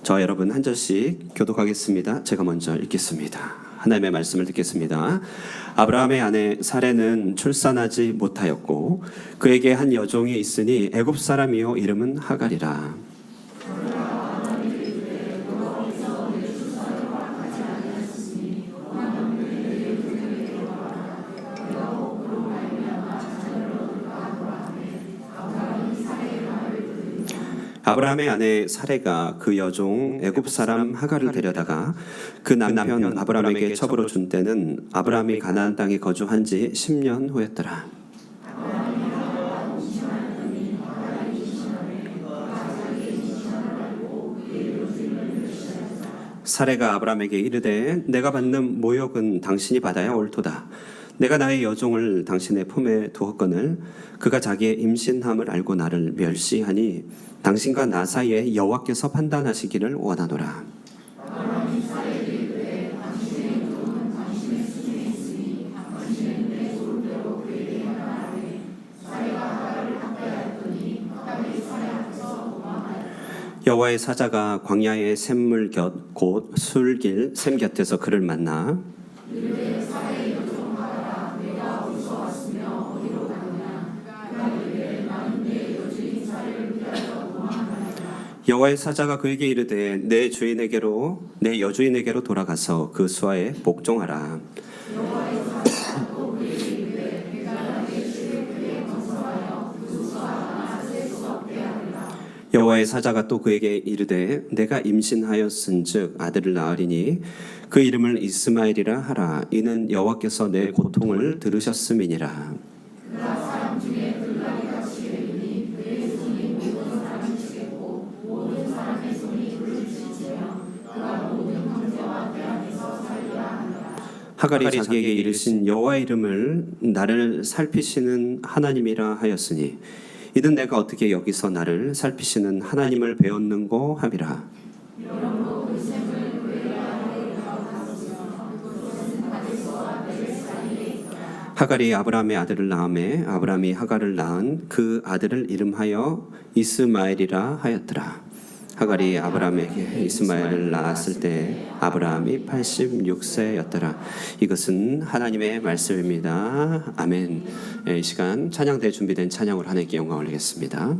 저와 여러분 한 절씩 교독하겠습니다. 제가 먼저 읽겠습니다. 하나님의 말씀을 듣겠습니다. 아브라함의 아내 사레는 출산하지 못하였고 그에게 한 여종이 있으니 애굽 사람이요 이름은 하갈이라. 아브라함의 아내 사레가 그 여종 애굽 사람 하갈을 데려다가 그 남편 아브라함에게 첩으로 준 때는 아브라함이 가나안 땅에 거주한 지 10년 후였더라. 사레가 아브라함에게 이르되 내가 받는 모욕은 당신이 받아야 옳도다. 내가 나의 여종을 당신의 품에 두었거늘 그가 자기의 임신함을 알고 나를 멸시하니 당신과 나 사이에 여호와께서 판단하시기를 원하노라. 여호와의 사자가 광야의 샘물 곁 곧 술길 샘 곁에서 그를 만나 여호와의 사자가 그에게 이르되 내 여주인에게로 돌아가서 그 수하에 복종하라. 여호와의 사자가 또 그에게 이르되 내가 임신하였은즉 아들을 낳으리니 그 이름을 이스마엘이라 하라. 이는 여호와께서 내 고통을 들으셨음이니라. 하갈이 자기에게 이르신 여호와의 이름을 나를 살피시는 하나님이라 하였으니 이는 내가 어떻게 여기서 나를 살피시는 하나님을 배웠는고 함이라. 하갈이 아브라함의 아들을 낳음에 아브라함이 하갈을 낳은 그 아들을 이름하여 이스마엘이라 하였더라. 하갈이 아브라함에게 이스마엘을 낳았을 때 아브라함이 86세였더라. 이것은 하나님의 말씀입니다. 아멘. 이 시간 찬양대 준비된 찬양으로 하나님께 영광 올리겠습니다.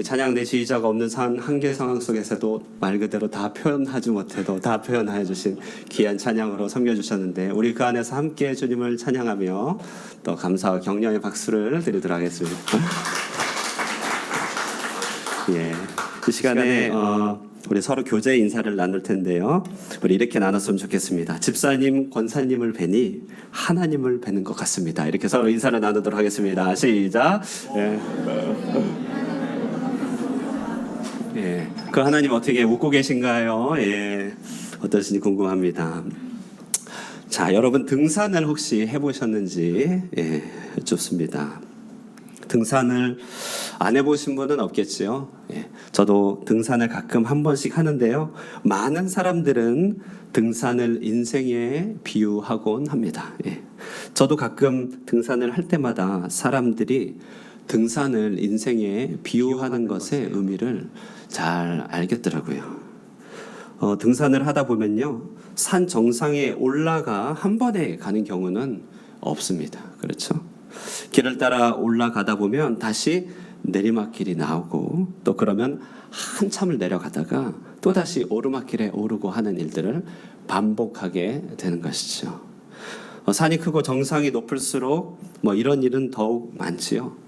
찬양 내 지휘자가 없는 한계 상황 속에서도 말 그대로 다 표현하지 못해도 다 표현하여 주신 귀한 찬양으로 섬겨주셨는데, 우리 그 안에서 함께 주님을 찬양하며 또 감사와 격려의 박수를 드리도록 하겠습니다. 예, 이 시간에 우리 서로 교제 인사를 나눌 텐데요. 우리 이렇게 나눴으면 좋겠습니다. 집사님, 권사님을 뵈니 하나님을 뵈는 것 같습니다. 이렇게 서로 인사를 나누도록 하겠습니다. 시작. 예. 예, 그 하나님 어떻게 웃고 계신가요? 예, 어떠신지 궁금합니다. 자, 여러분 등산을 혹시 해보셨는지 좋습니다. 등산을 안 해보신 분은 없겠지요. 예, 저도 등산을 가끔 한 번씩 하는데요. 많은 사람들은 등산을 인생에 비유하곤 합니다. 예, 저도 가끔 등산을 할 때마다 사람들이 등산을 인생에 비유하는 것의 의미를 잘 알겠더라고요. 등산을 하다 보면요, 산 정상에 올라가 한 번에 가는 경우는 없습니다. 그렇죠? 길을 따라 올라가다 보면 다시 내리막길이 나오고, 또 그러면 한참을 내려가다가 또 다시 오르막길에 오르고 하는 일들을 반복하게 되는 것이죠. 산이 크고 정상이 높을수록 이런 일은 더욱 많지요.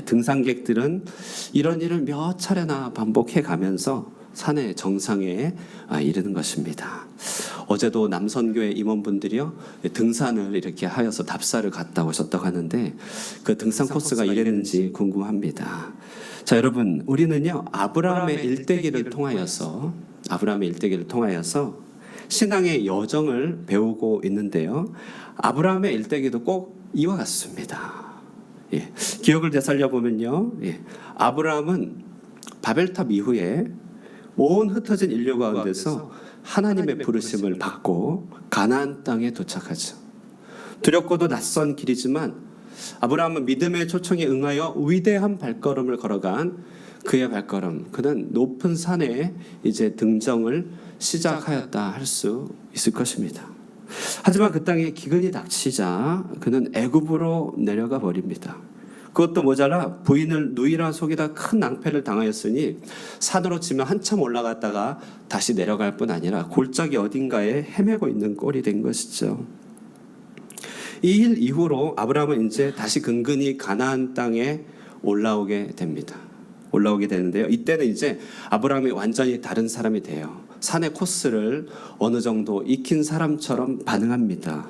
등산객들은 이런 일을 몇 차례나 반복해 가면서 산의 정상에 이르는 것입니다. 어제도 남선교회 임원분들이요, 등산을 이렇게 하여서 답사를 갔다 오셨다고 하는데, 그 등산 코스가 이랬는지 궁금합니다. 자, 여러분, 우리는요 아브라함의 일대기를 통하여서 신앙의 여정을 배우고 있는데요, 아브라함의 일대기도 꼭 이와 같습니다. 예, 기억을 되살려 보면요, 아브라함은 바벨탑 이후에 온 흩어진 인류 가운데서 하나님의 부르심을 받고 가나안 땅에 도착하죠. 두렵고도 낯선 길이지만 아브라함은 믿음의 초청에 응하여 위대한 발걸음을 걸어간 그의 발걸음, 그는 높은 산에 이제 등정을 시작하였다 할 수 있을 것입니다. 하지만 그 땅에 기근이 닥치자 그는 애굽으로 내려가 버립니다. 그것도 모자라 부인을 누이라 속이다 큰 낭패를 당하였으니 산으로 치면 한참 올라갔다가 다시 내려갈 뿐 아니라 골짜기 어딘가에 헤매고 있는 꼴이 된 것이죠. 이 일 이후로 아브라함은 이제 다시 근근히 가나안 땅에 올라오게 되는데요. 이때는 이제 아브라함이 완전히 다른 사람이 돼요. 산의 코스를 어느 정도 익힌 사람처럼 반응합니다.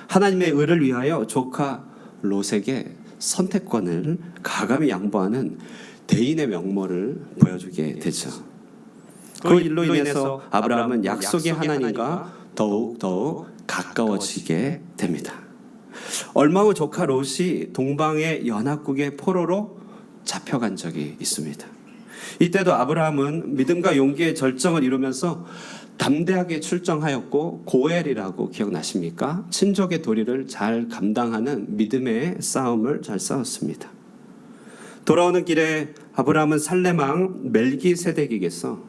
하나님의 의를 위하여 조카 롯에게 선택권을 가감히 양보하는 대인의 면모를 보여주게 되죠. 그 일로 인해서 아브라함은 약속의 하나님과 더욱 가까워지게 됩니다. 얼마 후 조카 롯이 동방의 연합국의 포로로 잡혀간 적이 있습니다. 이때도 아브라함은 믿음과 용기의 절정을 이루면서 담대하게 출정하였고, 고엘이라고 기억나십니까? 친족의 도리를 잘 감당하는 믿음의 싸움을 잘 싸웠습니다. 돌아오는 길에 아브라함은 살레망 멜기세덱에게서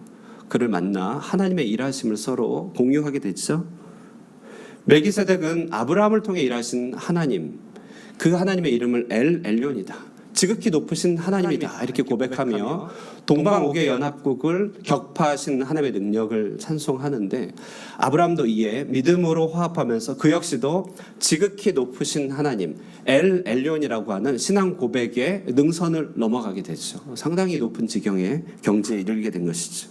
그를 만나 하나님의 일하심을 서로 공유하게 됐죠. 멜기세덱은 아브라함을 통해 일하신 하나님, 그 하나님의 이름을 엘ион이다, 지극히 높으신 하나님이다, 이렇게 고백하며 동방 5개 연합국을 격파하신 하나님의 능력을 찬송하는데, 아브라함도 이에 믿음으로 화합하면서 그 역시도 지극히 높으신 하나님, 엘ion이라고 하는 신앙 고백의 능선을 넘어가게 되죠. 상당히 높은 지경의 경지에 이르게 된 것이죠.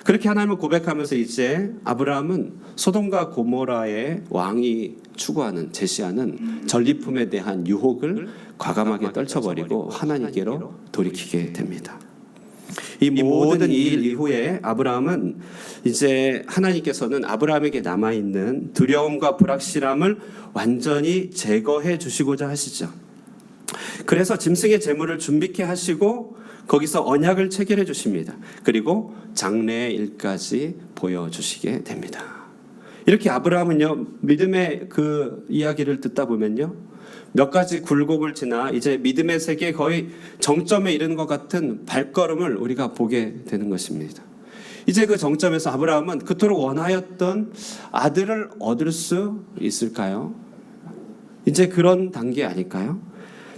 그렇게 하나님을 고백하면서 이제 아브라함은 소돔과 고모라의 왕이 추구하는, 제시하는 전리품에 대한 유혹을 과감하게 떨쳐버리고 하나님께로 돌이키게 됩니다. 이 모든 일 이후에 아브라함은 이제 하나님께서는 아브라함에게 남아있는 두려움과 불확실함을 완전히 제거해 주시고자 하시죠. 그래서 짐승의 제물을 준비케 하시고 거기서 언약을 체결해 주십니다. 그리고 장래의 일까지 보여주시게 됩니다. 이렇게 아브라함은요, 믿음의 그 이야기를 듣다 보면요, 몇 가지 굴곡을 지나 이제 믿음의 세계에 거의 정점에 이르는 것 같은 발걸음을 우리가 보게 되는 것입니다. 이제 그 정점에서 아브라함은 그토록 원하였던 아들을 얻을 수 있을까요? 이제 그런 단계 아닐까요?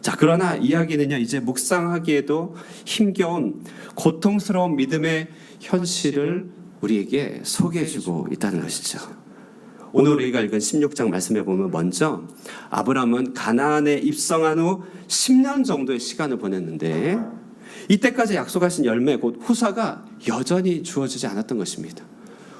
자, 그러나 이야기는요, 이제 묵상하기에도 힘겨운 고통스러운 믿음의 현실을 우리에게 소개해주고 있다는 것이죠. 오늘 우리가 읽은 16장 말씀해 보면 먼저 아브라함은 가나안에 입성한 후 10년 정도의 시간을 보냈는데 이때까지 약속하신 열매 곧 후사가 여전히 주어지지 않았던 것입니다.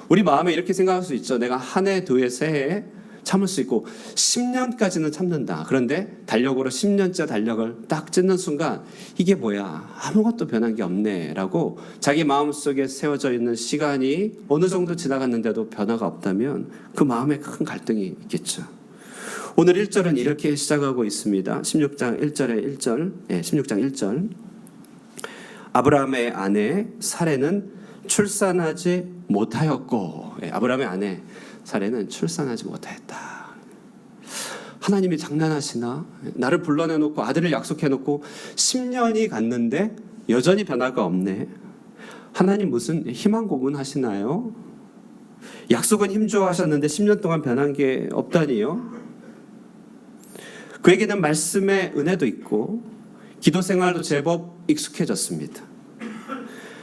우리 마음에 이렇게 생각할 수 있죠. 내가 한 해, 두 해, 세 해 참을 수 있고 10년까지는 참는다. 그런데 달력으로 10년째 달력을 딱 찢는 순간 이게 뭐야? 아무것도 변한 게 없네 라고 자기 마음속에 세워져 있는 시간이 어느 정도 지나갔는데도 변화가 없다면 그 마음에 큰 갈등이 있겠죠. 오늘 1절은 이렇게 시작하고 있습니다. 16장 1절에 1절, 16장 1절. 아브라함의 아내 사레는 출산하지 못하였고, 아브라함의 아내 사레는 출산하지 못하였다. 하나님이 장난하시나? 나를 불러내놓고 아들을 약속해놓고 10년이 갔는데 여전히 변화가 없네. 하나님 무슨 희망 고문하시나요? 약속은 힘주어하셨는데 10년 동안 변한 게 없다니요? 그에게는 말씀의 은혜도 있고 기도 생활도 제법 익숙해졌습니다.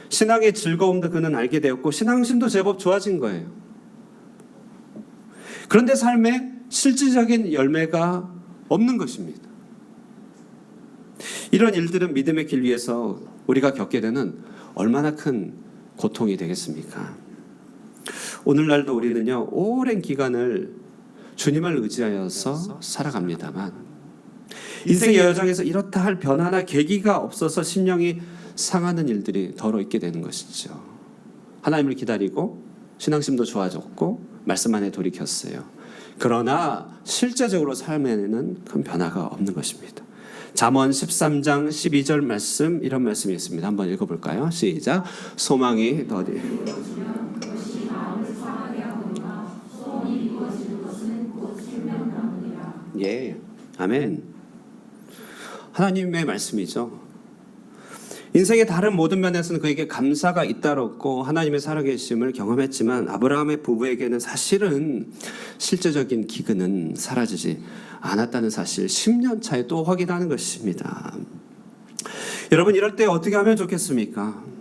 신앙의 즐거움도 그는 알게 되었고 신앙심도 제법 좋아진 거예요. 그런데 삶에 실질적인 열매가 없는 것입니다. 이런 일들은 믿음의 길 위에서 우리가 겪게 되는 얼마나 큰 고통이 되겠습니까? 오늘날도 우리는요, 오랜 기간을 주님을 의지하여서 살아갑니다만 인생의 여정에서 이렇다 할 변화나 계기가 없어서 심령이 상하는 일들이 더러 있게 되는 것이죠. 하나님을 기다리고 신앙심도 좋아졌고 말씀 안에 돌이켰어요. 그러나 실제적으로 삶에는 큰 변화가 없는 것입니다. 잠언 13장 12절 말씀, 이런 말씀이 있습니다. 한번 읽어볼까요? 시작. 소망이 더디 예, 아멘. 하나님의 말씀이죠. 인생의 다른 모든 면에서는 그에게 감사가 잇따랐고 하나님의 살아계심을 경험했지만 아브라함의 부부에게는 사실은 실제적인 기근은 사라지지 않았다는 사실 10년 차에 또 확인하는 것입니다. 여러분 이럴 때 어떻게 하면 좋겠습니까?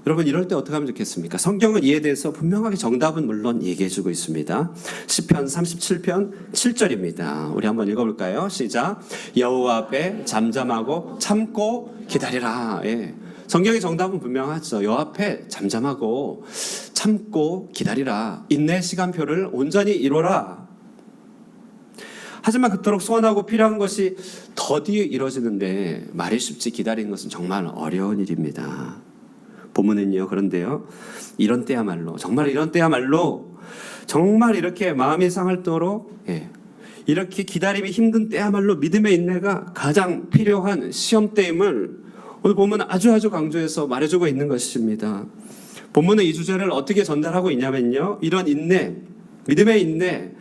여러분 이럴 때 어떻게 하면 좋겠습니까? 성경은 이에 대해서 분명하게 정답은 물론 얘기해주고 있습니다. 시편 37편 7절입니다. 우리 한번 읽어볼까요? 시작. 여호와 앞에 잠잠하고 참고 기다리라. 예. 성경의 정답은 분명하죠. 여호와 앞에 잠잠하고 참고 기다리라. 인내 시간표를 온전히 이루라. 하지만 그토록 소원하고 필요한 것이 더디 이루어지는데 말이 쉽지 기다리는 것은 정말 어려운 일입니다. 본문은요, 그런데요, 이런 때야말로, 정말 이런 때야말로, 정말 이렇게 마음이 상할도록, 이렇게 기다림이 힘든 때야말로 믿음의 인내가 가장 필요한 시험때임을 오늘 본문은 아주 강조해서 말해주고 있는 것입니다. 본문은 이 주제를 어떻게 전달하고 있냐면요, 이런 인내, 믿음의 인내,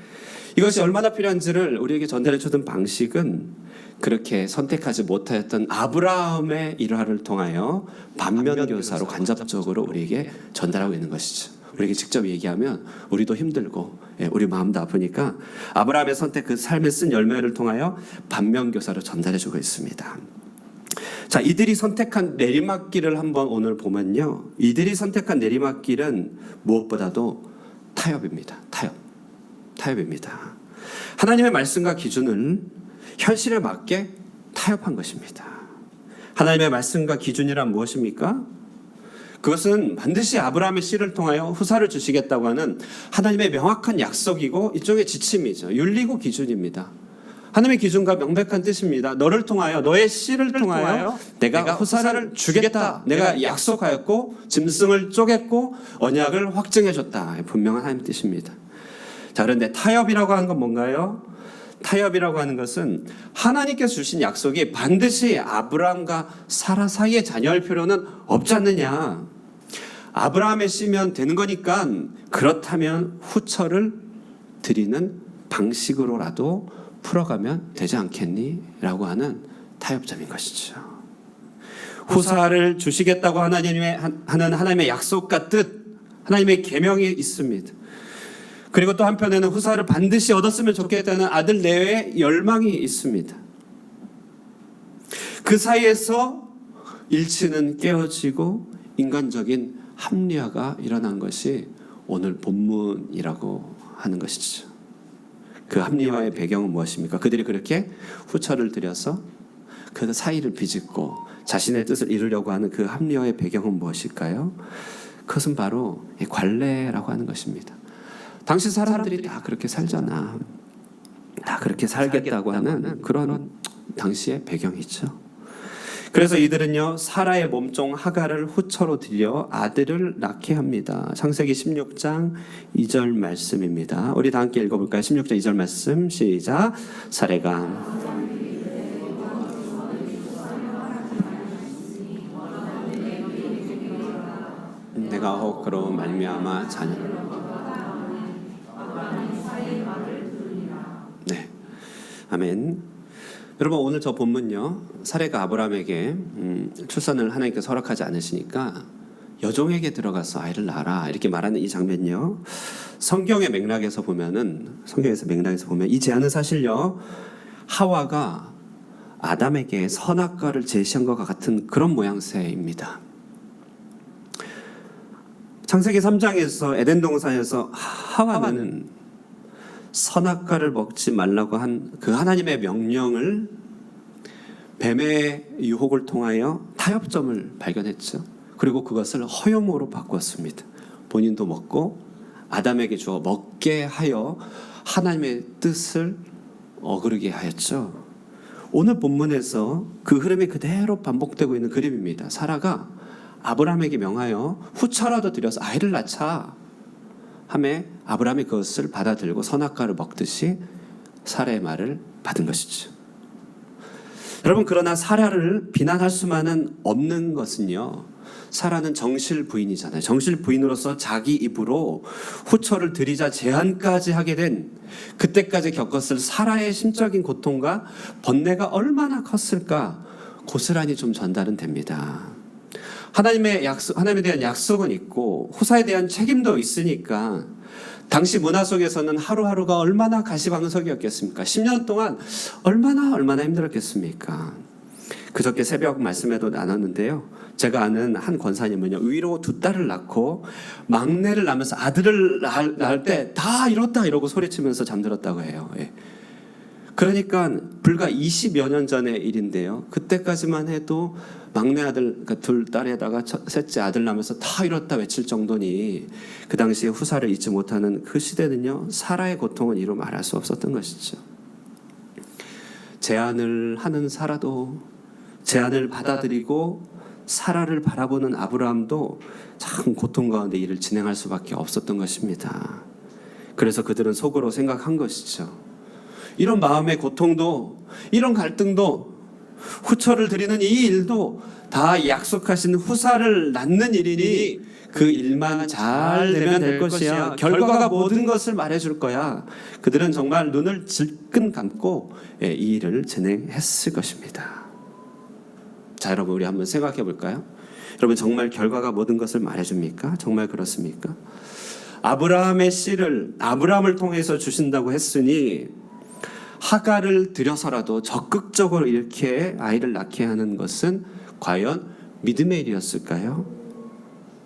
이것이 얼마나 필요한지를 우리에게 전달해주던 방식은 그렇게 선택하지 못하였던 아브라함의 일화를 통하여 반면교사로 간접적으로 우리에게 전달하고 있는 것이죠. 우리에게 직접 얘기하면 우리도 힘들고 우리 마음도 아프니까 아브라함의 선택, 그 삶에 쓴 열매를 통하여 반면교사로 전달해주고 있습니다. 자, 이들이 선택한 내리막길을 한번 오늘 보면요, 이들이 선택한 내리막길은 무엇보다도 타협입니다. 타협입니다. 하나님의 말씀과 기준을 현실에 맞게 타협한 것입니다. 하나님의 말씀과 기준이란 무엇입니까? 그것은 반드시 아브라함의 씨를 통하여 후사를 주시겠다고 하는 하나님의 명확한 약속이고 이쪽의 지침이죠. 윤리고 기준입니다. 하나님의 기준과 명백한 뜻입니다. 너를 통하여, 너의 씨를 통하여 내가 후사를 주겠다. 내가 약속하였고 짐승을 쪼갰고 언약을 확증해줬다. 분명한 하나님의 뜻입니다. 자, 그런데 타협이라고 하는 건 뭔가요? 타협이라고 하는 것은 하나님께서 주신 약속이 반드시 아브라함과 사라 사이의 자녀일 필요는 없지 않느냐. 아브라함의 씨면 되는 거니까 그렇다면 후처를 드리는 방식으로라도 풀어가면 되지 않겠니? 라고 하는 타협점인 것이죠. 후사를 주시겠다고 하는 하나님의 약속과 뜻, 하나님의 계명이 있습니다. 그리고 또 한편에는 후사를 반드시 얻었으면 좋겠다는 아들 내외의 열망이 있습니다. 그 사이에서 일치는 깨어지고 인간적인 합리화가 일어난 것이 오늘 본문이라고 하는 것이죠. 그 합리화의 배경은 무엇입니까? 그들이 그렇게 후처를 들여서 그 사이를 비집고 자신의 뜻을 이루려고 하는 그 합리화의 배경은 무엇일까요? 그것은 바로 관례라고 하는 것입니다. 당시 사람들이 다 그렇게 살잖아. 다 그렇게 살겠다고 하는 그런 당시의 배경이죠. 그래서 이들은요, 사라의 몸종 하갈을 후처로 들여 아들을 낳게 합니다. 창세기 16장 2절 말씀입니다. 우리 다 함께 읽어볼까요? 16장 2절 말씀 시작. 사레가 내가 혹 그로 말미암아 자녀. 네, 아멘. 여러분, 오늘 저 본문요, 사레가 아브라함에게 출산을 하나님께서 허락하지 않으시니까 여종에게 들어가서 아이를 낳아라 이렇게 말하는 이 장면요, 성경의 맥락에서 보면 이 제안은 사실요, 하와가 아담에게 선악과를 제시한 것과 같은 그런 모양새입니다. 창세기 3장에서 에덴 동산에서 하와는 선악과를 먹지 말라고 한 그 하나님의 명령을 뱀의 유혹을 통하여 타협점을 발견했죠. 그리고 그것을 허용으로 바꾸었습니다. 본인도 먹고 아담에게 주어 먹게 하여 하나님의 뜻을 어그르게 하였죠. 오늘 본문에서 그 흐름이 그대로 반복되고 있는 그림입니다. 사라가 아브라함에게 명하여 후처라도 들여서 아이를 낳자 하매 아브라함이 그것을 받아들고 선악과를 먹듯이 사라의 말을 받은 것이죠. 여러분, 그러나 사라를 비난할 수만은 없는 것은요, 사라는 정실 부인이잖아요. 정실 부인으로서 자기 입으로 후처를 들이자 제안까지 하게 된 그때까지 겪었을 사라의 심적인 고통과 번뇌가 얼마나 컸을까 고스란히 좀 전달은 됩니다. 하나님에 대한 약속은 있고 후사에 대한 책임도 있으니까 당시 문화 속에서는 하루하루가 얼마나 가시방석이었겠습니까? 10년 동안 얼마나 힘들었겠습니까? 그저께 새벽 말씀에도 나눴는데요. 제가 아는 한 권사님은요, 위로 두 딸을 낳고 막내를 낳으면서 아들을 낳을 때 다 이렇다 이러고 소리치면서 잠들었다고 해요. 예. 그러니까 불과 20여 년 전의 일인데요. 그때까지만 해도 막내 아들, 그러니까 둘 딸에다가 셋째 아들 낳으면서 다 이렇다 외칠 정도니 그 당시에 후사를 잊지 못하는 그 시대는요, 사라의 고통은 이루 말할 수 없었던 것이죠. 제안을 하는 사라도, 제안을 받아들이고 사라를 바라보는 아브라함도 참 고통 가운데 일을 진행할 수밖에 없었던 것입니다. 그래서 그들은 속으로 생각한 것이죠. 이런 마음의 고통도, 이런 갈등도, 후처를 드리는 이 일도 다 약속하신 후사를 낳는 일이니 그 일만 잘 되면 될 것이야. 결과가 모든 것을 말해줄 거야. 그들은 정말 눈을 질끈 감고 이 일을 진행했을 것입니다. 자, 여러분, 우리 한번 생각해 볼까요? 여러분, 정말 결과가 모든 것을 말해줍니까? 정말 그렇습니까? 아브라함의 씨를 아브라함을 통해서 주신다고 했으니 하갈을 들여서라도 적극적으로 이렇게 아이를 낳게 하는 것은 과연 믿음의 일이었을까요?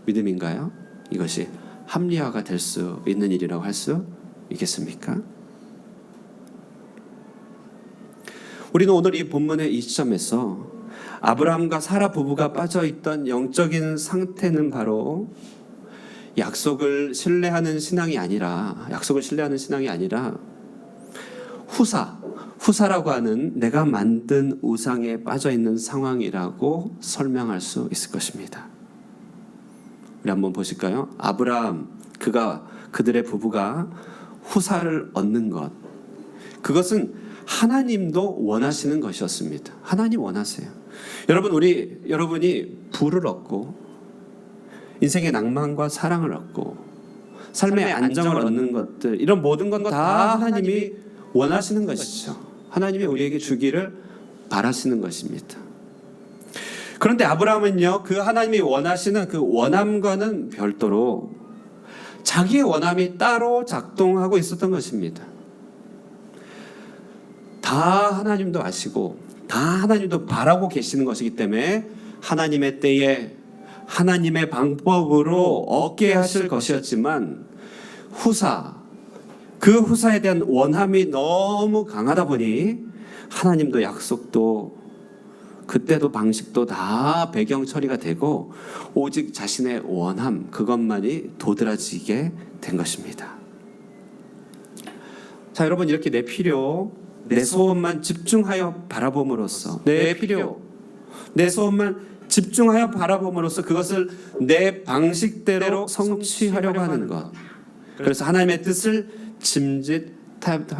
믿음인가요? 이것이 합리화가 될 수 있는 일이라고 할 수 있겠습니까? 우리는 오늘 이 본문의 이 시점에서 아브라함과 사라 부부가 빠져있던 영적인 상태는 바로 약속을 신뢰하는 신앙이 아니라 후사라고 하는 내가 만든 우상에 빠져있는 상황이라고 설명할 수 있을 것입니다. 우리 한번 보실까요? 아브라함, 그들의 부부가 후사를 얻는 것, 그것은 하나님도 원하시는 것이었습니다. 하나님 원하세요. 여러분이 부를 얻고 인생의 낭만과 사랑을 얻고 삶의 안정을 얻는 것들, 이런 모든 건 다 하나님이 원하시는 것이죠. 하나님이 우리에게 주기를 바라시는 것입니다. 그런데 아브라함은요, 그 하나님이 원하시는 그 원함과는 별도로 자기의 원함이 따로 작동하고 있었던 것입니다. 다 하나님도 아시고 다 하나님도 바라고 계시는 것이기 때문에 하나님의 때에 하나님의 방법으로 얻게 하실 것이었지만 그 후사에 대한 원함이 너무 강하다 보니 하나님도 약속도 그때도 방식도 다 배경 처리가 되고 오직 자신의 원함 그것만이 도드라지게 된 것입니다. 자, 여러분, 이렇게 내 필요, 내 소원만 집중하여 바라봄으로써 내 필요, 내 소원만 집중하여 바라봄으로써 그것을 내 방식대로 성취하려고 하는 것. 그래서 하나님의 뜻을 짐짓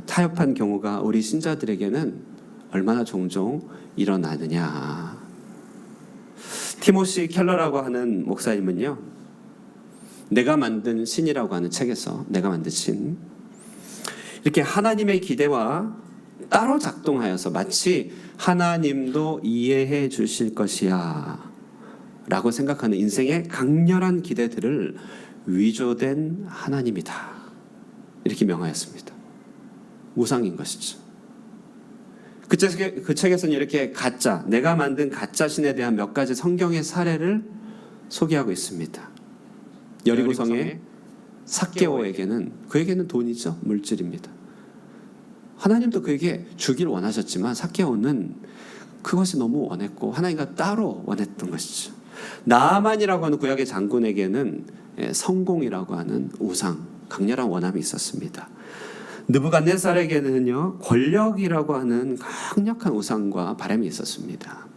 타협한 경우가 우리 신자들에게는 얼마나 종종 일어나느냐. 티모시 켈러라고 하는 목사님은요, 내가 만든 신이라고 하는 책에서 내가 만든 신, 이렇게 하나님의 기대와 따로 작동하여서 마치 하나님도 이해해 주실 것이야 라고 생각하는 인생의 강렬한 기대들을 위조된 하나님이다, 이렇게 명하였습니다. 우상인 것이죠. 그 책에서는 이렇게 내가 만든 가짜 신에 대한 몇 가지 성경의 사례를 소개하고 있습니다. 여리고성의 삭개오에게는, 그에게는 돈이죠, 물질입니다. 하나님도 그에게 주길 원하셨지만 삭개오는 그것이 너무 원했고 하나님과 따로 원했던 것이죠. 나아만이라고 하는 구약의 장군에게는 성공이라고 하는 우상, 강렬한 원함이 있었습니다. 느부갓네살에게는요, 권력이라고 하는 강력한 우상과 바람이 있었습니다.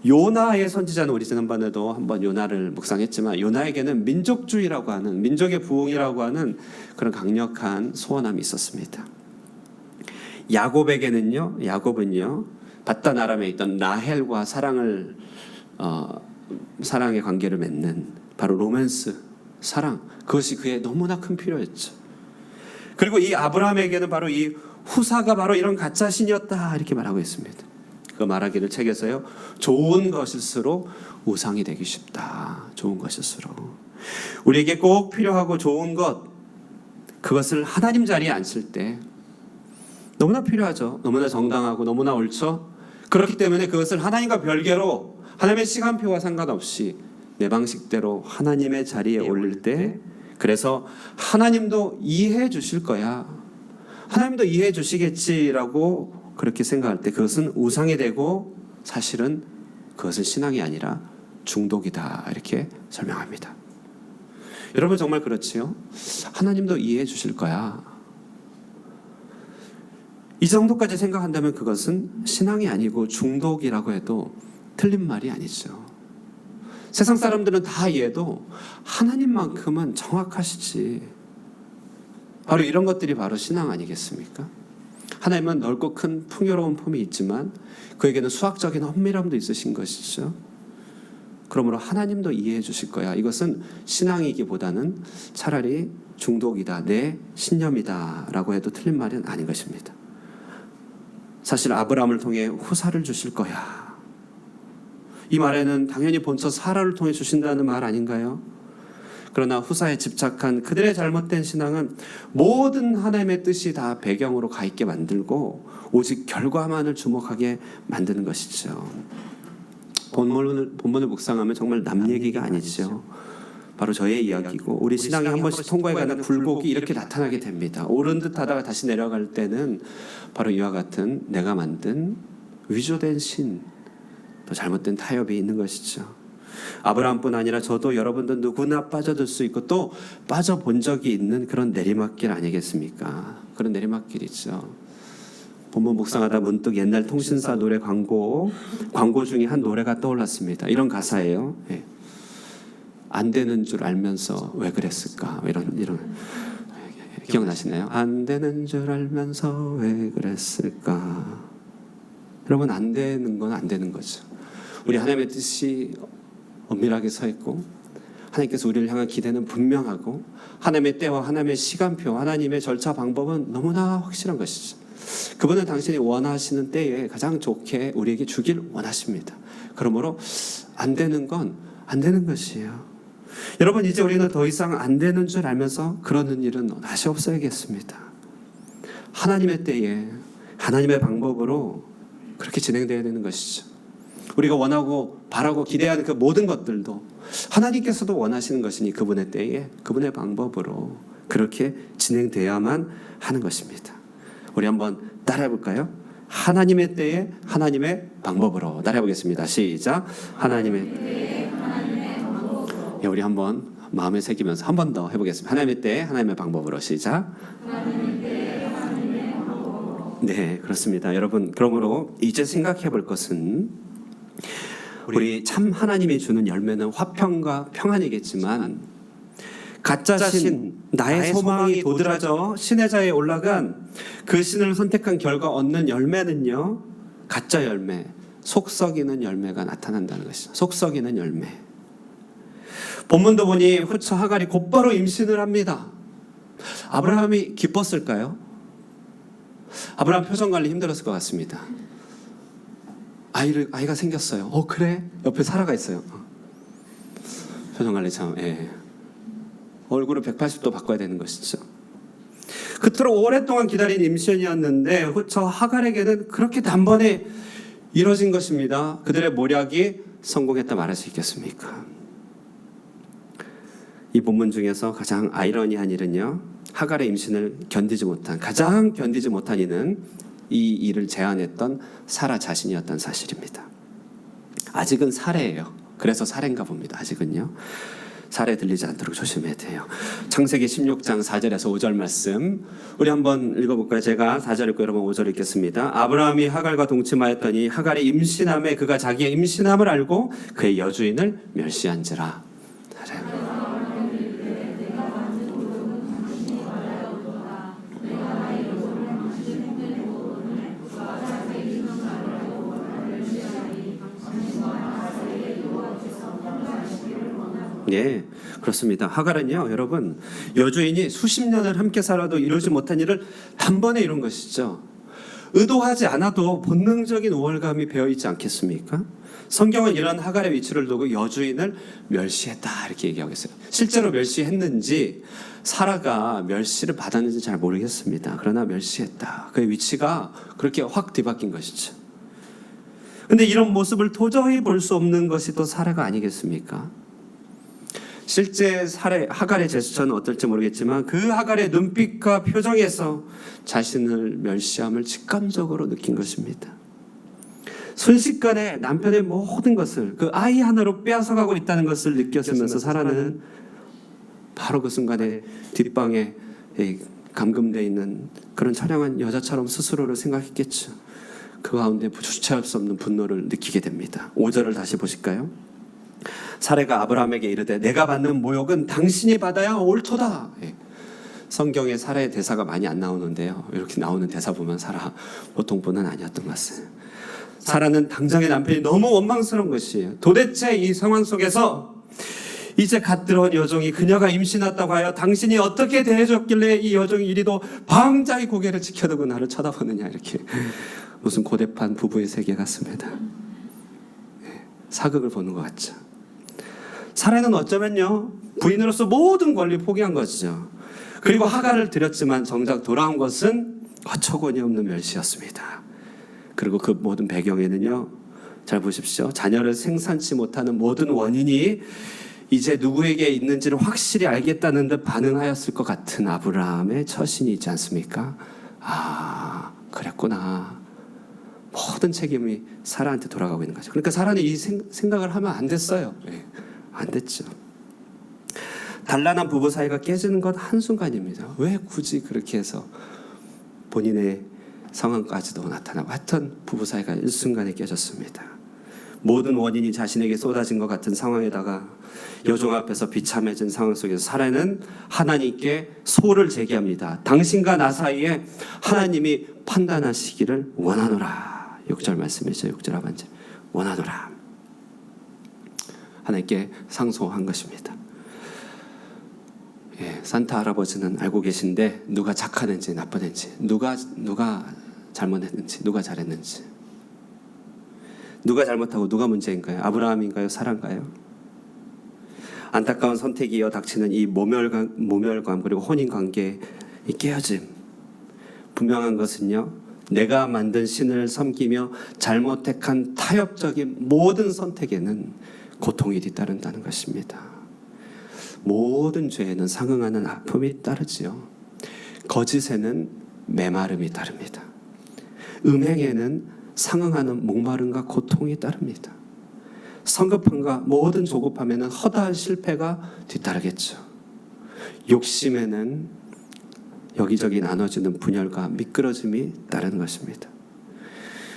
요나의 선지자는 우리 지난번에도 한번 요나를 묵상했지만 요나에게는 민족주의라고 하는, 민족의 부흥이라고 하는 그런 강력한 소원함이 있었습니다. 야곱은요 바단 아람에 있던 라헬과 사랑의 관계를 맺는 바로 로맨스, 사랑, 그것이 그의 너무나 큰 필요였죠. 그리고 이 아브라함에게는 바로 이 후사가 바로 이런 가짜 신이었다, 이렇게 말하고 있습니다. 그 말하기를 책에서요, 좋은 것일수록 우상이 되기 쉽다. 좋은 것일수록 우리에게 꼭 필요하고 좋은 것, 그것을 하나님 자리에 앉힐 때 너무나 필요하죠. 너무나 정당하고 너무나 옳죠. 그렇기 때문에 그것을 하나님과 별개로 하나님의 시간표와 상관없이 내 방식대로 하나님의 자리에 올릴 때, 그래서 하나님도 이해해 주실 거야, 하나님도 이해해 주시겠지라고 그렇게 생각할 때 그것은 우상이 되고 사실은 그것은 신앙이 아니라 중독이다, 이렇게 설명합니다. 여러분, 정말 그렇지요? 하나님도 이해해 주실 거야, 이 정도까지 생각한다면 그것은 신앙이 아니고 중독이라고 해도 틀린 말이 아니죠. 세상 사람들은 다 이해해도 하나님만큼은 정확하시지. 바로 이런 것들이 바로 신앙 아니겠습니까? 하나님은 넓고 큰 풍요로운 품이 있지만 그에게는 수학적인 엄밀함도 있으신 것이죠. 그러므로 하나님도 이해해 주실 거야, 이것은 신앙이기보다는 차라리 중독이다, 내 신념이다 라고 해도 틀린 말은 아닌 것입니다. 사실 아브라함을 통해 후사를 주실 거야, 이 말에는 당연히 본처 사라를 통해 주신다는 말 아닌가요? 그러나 후사에 집착한 그들의 잘못된 신앙은 모든 하나님의 뜻이 다 배경으로 가 있게 만들고 오직 결과만을 주목하게 만드는 것이죠. 본문을 묵상하면 정말 남 얘기가 아니죠. 바로 저의 이야기고 우리 신앙이 한 번씩 통과해가는 굴곡이 이렇게 나타나게 됩니다. 오른 듯 하다가 다시 내려갈 때는 바로 이와 같은 내가 만든 위조된 신, 또 잘못된 타협이 있는 것이죠. 아브라함뿐 아니라 저도 여러분도 누구나 빠져들 수 있고 또 빠져본 적이 있는 그런 내리막길 아니겠습니까? 그런 내리막길이죠. 본문 묵상하다 문득 옛날 통신사 노래 광고 중에 한 노래가 떠올랐습니다. 이런 가사예요. 안 되는 줄 알면서 왜 그랬을까? 이런 기억나시나요? 안 되는 줄 알면서 왜 그랬을까? 여러분, 안 되는 건 안 되는 거죠. 우리 하나님의 뜻이 엄밀하게 서 있고 하나님께서 우리를 향한 기대는 분명하고 하나님의 때와 하나님의 시간표, 하나님의 절차 방법은 너무나 확실한 것이죠. 그분은 당신이 원하시는 때에 가장 좋게 우리에게 주길 원하십니다. 그러므로 안 되는 건 안 되는 것이에요. 여러분, 이제 우리는 더 이상 안 되는 줄 알면서 그러는 일은 다시 없어야겠습니다. 하나님의 때에 하나님의 방법으로 그렇게 진행되어야 되는 것이죠. 우리가 원하고 바라고 기대하는 그 모든 것들도 하나님께서도 원하시는 것이니 그분의 때에 그분의 방법으로 그렇게 진행되어야만 하는 것입니다. 우리 한번 따라해 볼까요? 하나님의 때에 하나님의 방법으로 따라해 보겠습니다. 시작. 하나님의 때에 하나님의 방법으로. 예, 우리 한번 마음에 새기면서 한 번 더 해보겠습니다. 하나님의 때에 하나님의 방법으로. 시작. 하나님의 때에 하나님의 방법으로. 네, 그렇습니다. 여러분, 그러므로 이제 생각해 볼 것은 우리 참 하나님이 주는 열매는 화평과 평안이겠지만 가짜 신, 나의 소망이 도드라져 신의 자에 올라간 그 신을 선택한 결과 얻는 열매는요, 가짜 열매, 속썩이는 열매가 나타난다는 것이죠. 속썩이는 열매. 본문도 보니 후처 하갈이 곧바로 임신을 합니다. 아브라함이 기뻤을까요? 아브라함 표정 관리 힘들었을 것 같습니다. 아이가 생겼어요. 그래? 옆에 사라가 있어요. 표정 관리 참, 예. 얼굴을 180도 바꿔야 되는 것이죠. 그토록 오랫동안 기다린 임신이었는데 후처 하갈에게는 그렇게 단번에 이뤄진 것입니다. 그들의 모략이 성공했다 말할 수 있겠습니까? 이 본문 중에서 가장 아이러니한 일은요, 하갈의 임신을 가장 견디지 못한 이는 이 일을 제안했던 사라 자신이었던 사실입니다. 아직은 사례예요. 그래서 사례인가 봅니다. 아직은요. 사례 들리지 않도록 조심해야 돼요. 창세기 16장 4절에서 5절 말씀 우리 한번 읽어볼까요? 제가 4절 읽고 여러분 5절 읽겠습니다. 아브라함이 하갈과 동침하였더니 하갈이 임신함에 그가 자기의 임신함을 알고 그의 여주인을 멸시한지라. 예, 그렇습니다. 하갈은요, 여러분, 여주인이 수십 년을 함께 살아도 이루지 못한 일을 단번에 이룬 것이죠. 의도하지 않아도 본능적인 우월감이 배어있지 않겠습니까? 성경은 이런 하갈의 위치를 두고 여주인을 멸시했다 이렇게 얘기하고 있어요. 실제로 멸시했는지 사라가 멸시를 받았는지 잘 모르겠습니다. 그러나 멸시했다. 그의 위치가 그렇게 확 뒤바뀐 것이죠. 근데 이런 모습을 도저히 볼 수 없는 것이 또 사라가 아니겠습니까? 실제 하갈의 제스처는 어떨지 모르겠지만 그 하갈의 눈빛과 표정에서 자신을 멸시함을 직감적으로 느낀 것입니다. 순식간에 남편의 모든 것을 그 아이 하나로 빼앗아가고 있다는 것을 느꼈으면서 사라는 바로 그 순간에 뒷방에 감금되어 있는 그런 처량한 여자처럼 스스로를 생각했겠죠. 그 가운데 주체할 수 없는 분노를 느끼게 됩니다. 5절을 다시 보실까요? 사례가 아브라함에게 이르되 내가 받는 모욕은 당신이 받아야 옳도다. 성경에 사례의 대사가 많이 안 나오는데요. 이렇게 나오는 대사 보면 사라 보통 분은 아니었던 것 같아요. 사라는 당장의 남편이 너무 원망스러운 것이에요. 도대체 이 상황 속에서 이제 갓 들어온 여종이 그녀가 임신했다고 하여 당신이 어떻게 대해줬길래 이 여종이 이리도 방자히 고개를 지켜두고 나를 쳐다보느냐, 이렇게 무슨 고대판 부부의 세계 같습니다. 사극을 보는 것 같죠. 사라는 어쩌면요, 부인으로서 모든 권리 포기한 것이죠. 그리고 하갈을 들였지만 정작 돌아온 것은 어처구니 없는 멸시였습니다. 그리고 그 모든 배경에는요, 잘 보십시오. 자녀를 생산치 못하는 모든 원인이 이제 누구에게 있는지를 확실히 알겠다는 듯 반응하였을 것 같은 아브라함의 처신이 있지 않습니까? 아, 그랬구나. 모든 책임이 사라한테 돌아가고 있는 거죠. 그러니까 사라는 이 생각을 하면 안 됐어요. 안 됐죠. 단란한 부부 사이가 깨지는 건 한순간입니다. 왜 굳이 그렇게 해서 본인의 상황까지도 나타나고, 하여튼 부부 사이가 일순간에 깨졌습니다. 모든 원인이 자신에게 쏟아진 것 같은 상황에다가 여종 앞에서 비참해진 상황 속에서 사라는 하나님께 소를 제기합니다. 당신과 나 사이에 하나님이 판단하시기를 원하노라. 6절 말씀이죠. 6절 하반절. 원하노라. 하나님께 상소한 것입니다. 산타 할아버지는 알고 계신데 누가 착하는지 나쁘는지, 누가 잘못했는지, 누가 잘했는지, 누가 잘못하고 누가 문제인가요? 아브라함인가요? 사라인가요? 안타까운 선택이 이어 닥치는 이 모멸감 그리고 혼인관계의 깨어짐, 분명한 것은요, 내가 만든 신을 섬기며 잘못 택한 타협적인 모든 선택에는 고통이 뒤따른다는 것입니다. 모든 죄에는 상응하는 아픔이 따르지요. 거짓에는 메마름이 따릅니다. 음행에는 상응하는 목마름과 고통이 따릅니다. 성급함과 모든 조급함에는 허다한 실패가 뒤따르겠죠. 욕심에는 여기저기 나눠지는 분열과 미끄러짐이 따르는 것입니다.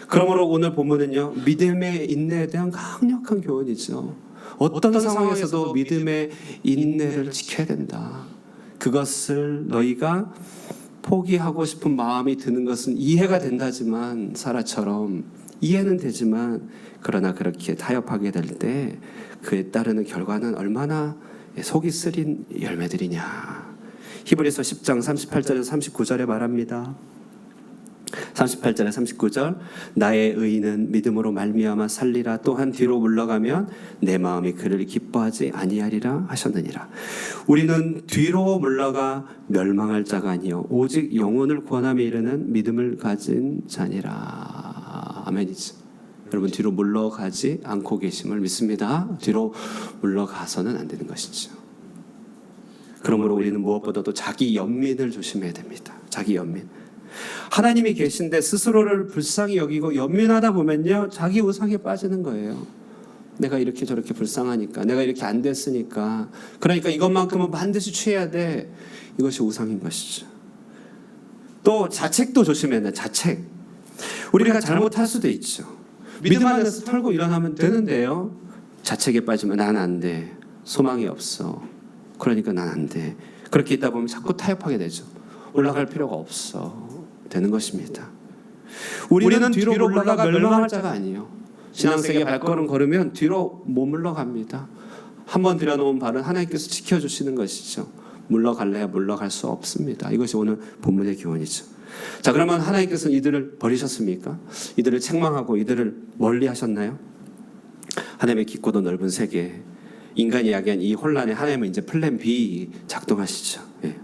그러므로 오늘 본문은요, 믿음의 인내에 대한 강력한 교훈이죠. 어떤 상황에서도 믿음의 인내를 지켜야 된다. 그것을 너희가 포기하고 싶은 마음이 드는 것은 이해가 된다지만, 사라처럼 이해는 되지만, 그러나 그렇게 타협하게 될 때 그에 따르는 결과는 얼마나 속이 쓰린 열매들이냐. 히브리서 10장 38절에서 39절에 말합니다. 38절에 39절, 나의 의인은 믿음으로 말미암아 살리라. 또한 뒤로 물러가면 내 마음이 그를 기뻐하지 아니하리라 하셨느니라. 우리는 뒤로 물러가 멸망할 자가 아니요 오직 영혼을 구원함에 이르는 믿음을 가진 자니라. 아멘이죠. 여러분, 뒤로 물러가지 않고 계심을 믿습니다. 뒤로 물러가서는 안 되는 것이죠. 그러므로 우리는 무엇보다도 자기 연민을 조심해야 됩니다. 자기 연민. 하나님이 계신데 스스로를 불쌍히 여기고 연민하다 보면요, 자기 우상에 빠지는 거예요. 내가 이렇게 저렇게 불쌍하니까, 내가 이렇게 안 됐으니까, 그러니까 이것만큼은 반드시 취해야 돼. 이것이 우상인 것이죠. 또 자책도 조심해야 돼. 자책. 우리가 잘못할 수도 있죠. 믿음 안에서 털고 일어나면 되는데요, 자책에 빠지면 난 안 돼, 소망이 없어, 그러니까 난 안 돼. 그렇게 있다 보면 자꾸 타협하게 되죠. 올라갈 필요가 없어 되는 것입니다. 우리는 뒤로 물러가 멸망할 자가 아니에요. 신앙생의 발걸음 걸으면 뒤로 못 물러갑니다. 한번 들여놓은 발은 하나님께서 지켜주시는 것이죠. 물러갈래야 물러갈 수 없습니다. 이것이 오늘 본문의 교훈이죠. 자, 그러면 하나님께서는 이들을 버리셨습니까? 이들을 책망하고 이들을 멀리 하셨나요? 하나님의 깊고도 넓은 세계, 인간이 야기한 이 혼란에 하나님은 이제 플랜 B 작동하시죠. 예.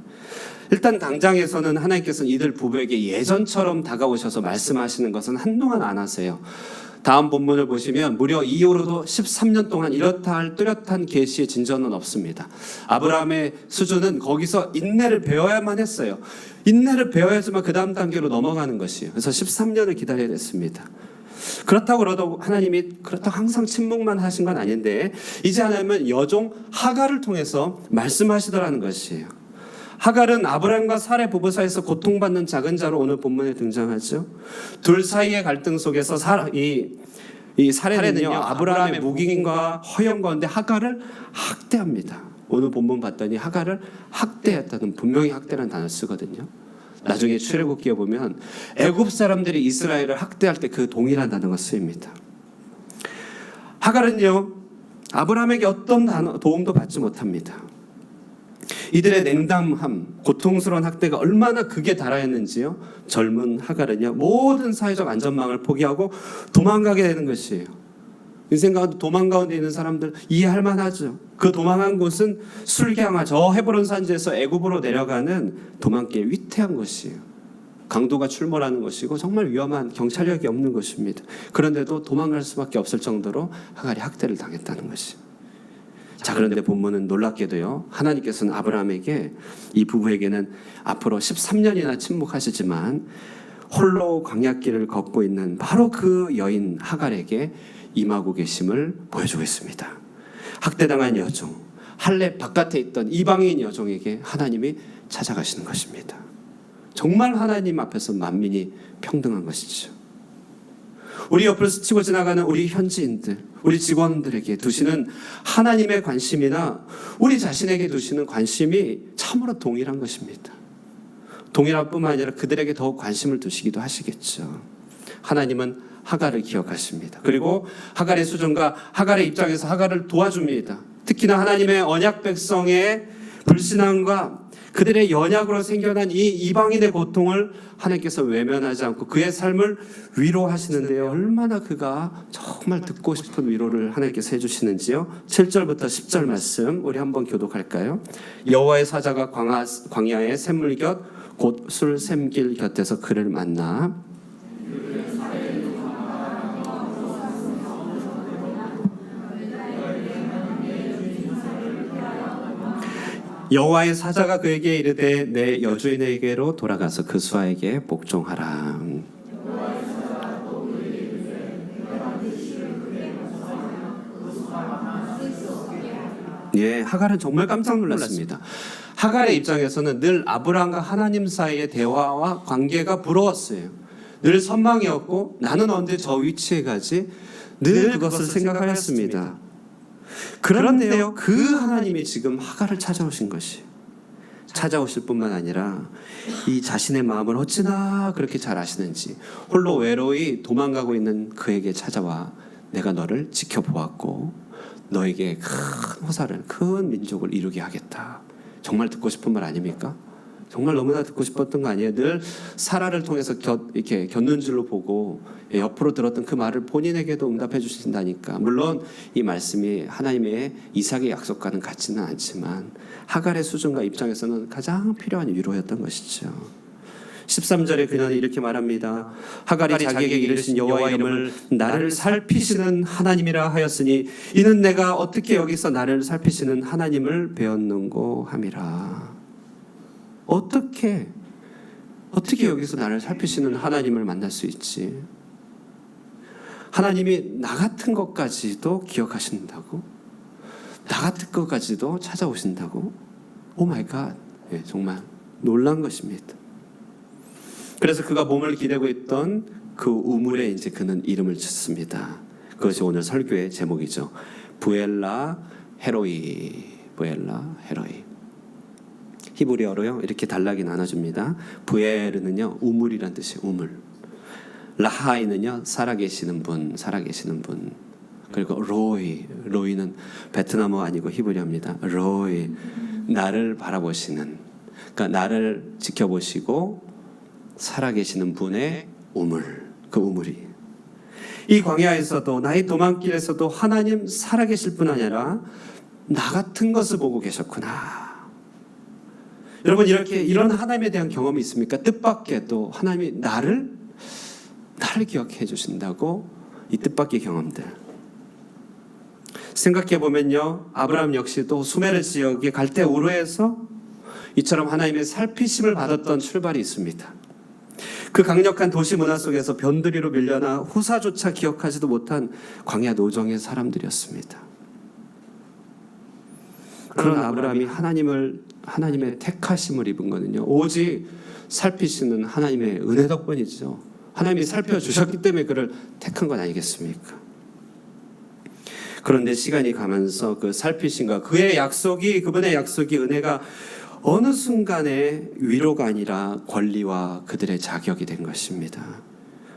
일단 당장에서는 하나님께서는 이들 부부에게 예전처럼 다가오셔서 말씀하시는 것은 한동안 안 하세요. 다음 본문을 보시면 무려 이후로도 13년 동안 이렇다 할 뚜렷한 계시의 진전은 없습니다. 아브라함의 수준은 거기서 인내를 배워야만 했어요. 인내를 배워야지만 그 다음 단계로 넘어가는 것이에요. 그래서 13년을 기다려야 됐습니다. 그렇다고 그러도 하나님이 그렇다고 항상 침묵만 하신 건 아닌데, 이제 하나님은 여종 하갈을 통해서 말씀하시더라는 것이에요. 하갈은 아브라함과 사레 부부 사이에서 고통받는 작은 자로 오늘 본문에 등장하죠. 둘 사이의 갈등 속에서 이 사레는요, 아브라함의 묵인과 허영 가운데 하갈을 학대합니다. 오늘 본문 봤더니 하갈을 학대했다는, 분명히 학대라는 단어를 쓰거든요. 나중에 출애굽기에 보면 애굽 사람들이 이스라엘을 학대할 때 그 동일한 단어가 쓰입니다. 하갈은요, 아브라함에게 어떤 도움도 받지 못합니다. 이들의 냉담함, 고통스러운 학대가 얼마나 극에 달하였는지요, 젊은 하갈은요, 모든 사회적 안전망을 포기하고 도망가게 되는 것이에요. 인생 가운데 도망 가운데 있는 사람들 이해할 만하죠. 그 도망한 곳은 술경화, 저 헤브론 산지에서 애굽으로 내려가는 도망길, 위태한 것이에요. 강도가 출몰하는 것이고 정말 위험한, 경찰력이 없는 것입니다. 그런데도 도망갈 수밖에 없을 정도로 하갈이 학대를 당했다는 것이에요. 자, 그런데 본문은 놀랍게도요, 하나님께서는 아브라함에게, 이 부부에게는 앞으로 13년이나 침묵하시지만 홀로 광야길을 걷고 있는 바로 그 여인 하갈에게 임하고 계심을 보여주고 있습니다. 학대당한 여종, 할렙 바깥에 있던 이방인 여종에게 하나님이 찾아가시는 것입니다. 정말 하나님 앞에서 만민이 평등한 것이죠. 우리 옆을 스치고 지나가는 우리 현지인들, 우리 직원들에게 두시는 하나님의 관심이나 우리 자신에게 두시는 관심이 참으로 동일한 것입니다. 동일할 뿐만 아니라 그들에게 더욱 관심을 두시기도 하시겠죠. 하나님은 하갈을 기억하십니다. 그리고 하갈의 수준과 하갈의 입장에서 하갈을 도와줍니다. 특히나 하나님의 언약 백성의 불신앙과 그들의 연약으로 생겨난 이 이방인의 고통을 하나님께서 외면하지 않고 그의 삶을 위로하시는데요, 얼마나 그가 정말 듣고 싶은 위로를 하나님께서 해주시는지요. 7절부터 10절 말씀 우리 한번 교독할까요? 여호와의 사자가 광야의 샘물 곁 곧 술 샘길 곁에서 그를 만나 여호와의 사자가 그에게 이르되 내 여주인에게로 돌아가서 그 수하에게 복종하라. 예, 하갈은 정말 깜짝 놀랐습니다. 하갈의 입장에서는 늘 아브라함과 하나님 사이의 대화와 관계가 부러웠어요. 늘 선망이었고 나는 언제 저 위치에 가지? 늘 그것을 생각하였습니다. 그런데요, 그 하나님이 지금 하갈을 찾아오신 것이 찾아오실 뿐만 아니라 이 자신의 마음을 어찌나 그렇게 잘 아시는지 홀로 외로이 도망가고 있는 그에게 찾아와 내가 너를 지켜보았고 너에게 큰 호사를 큰 민족을 이루게 하겠다. 정말 듣고 싶은 말 아닙니까? 정말 너무나 듣고 싶었던 거 아니에요? 늘 사라를 통해서 이렇게 곁눈질로 보고 옆으로 들었던 그 말을 본인에게도 응답해 주신다니까. 물론 이 말씀이 하나님의 이삭의 약속과는 같지는 않지만 하갈의 수준과 입장에서는 가장 필요한 위로였던 것이죠. 13절에 그녀는 이렇게 말합니다. 하갈이 자기에게 이르신 여호와 이름을 나를 살피시는 하나님이라 하였으니 이는 내가 어떻게 여기서 나를 살피시는 하나님을 배웠는고 함이라. 어떻게 여기서 나를 살피시는 하나님을 만날 수 있지? 하나님이 나 같은 것까지도 기억하신다고? 나 같은 것까지도 찾아오신다고? 오 마이 갓. 예, 정말 놀란 것입니다. 그래서 그가 몸을 기대고 있던 그 우물에 이제 그는 이름을 짓습니다. 그것이 오늘 설교의 제목이죠. 부엘라 헤로이. 부엘라 헤로이. 히브리어로요 이렇게 단락이 나눠줍니다. 부에르는요 우물이란 뜻이에요. 우물. 라하이는요 살아계시는 분. 그리고 로이는 베트남어 아니고 히브리어입니다. 로이, 나를 바라보시는, 그러니까 나를 지켜보시고 살아계시는 분의 우물. 그 우물이 이 광야에서도 나의 도망길에서도 하나님 살아계실 뿐 아니라 나 같은 것을 보고 계셨구나. 여러분 이런 하나님에 대한 경험이 있습니까? 뜻밖에도 하나님이 나를 기억해 주신다고. 이 뜻밖의 경험들 생각해 보면요, 아브라함 역시도 수메르 지역의 갈대 우르에서 이처럼 하나님의 살피심을 받았던 출발이 있습니다. 그 강력한 도시 문화 속에서 변두리로 밀려나 후사조차 기억하지도 못한 광야 노정의 사람들이었습니다. 그런 아브라함이 하나님의 택하심을 입은 거는요, 오직 살피시는 하나님의 은혜 덕분이죠. 하나님이 살펴주셨기 때문에 그를 택한 건 아니겠습니까? 그런데 시간이 가면서 그 살피심과 그분의 약속이 은혜가 어느 순간에 위로가 아니라 권리와 그들의 자격이 된 것입니다.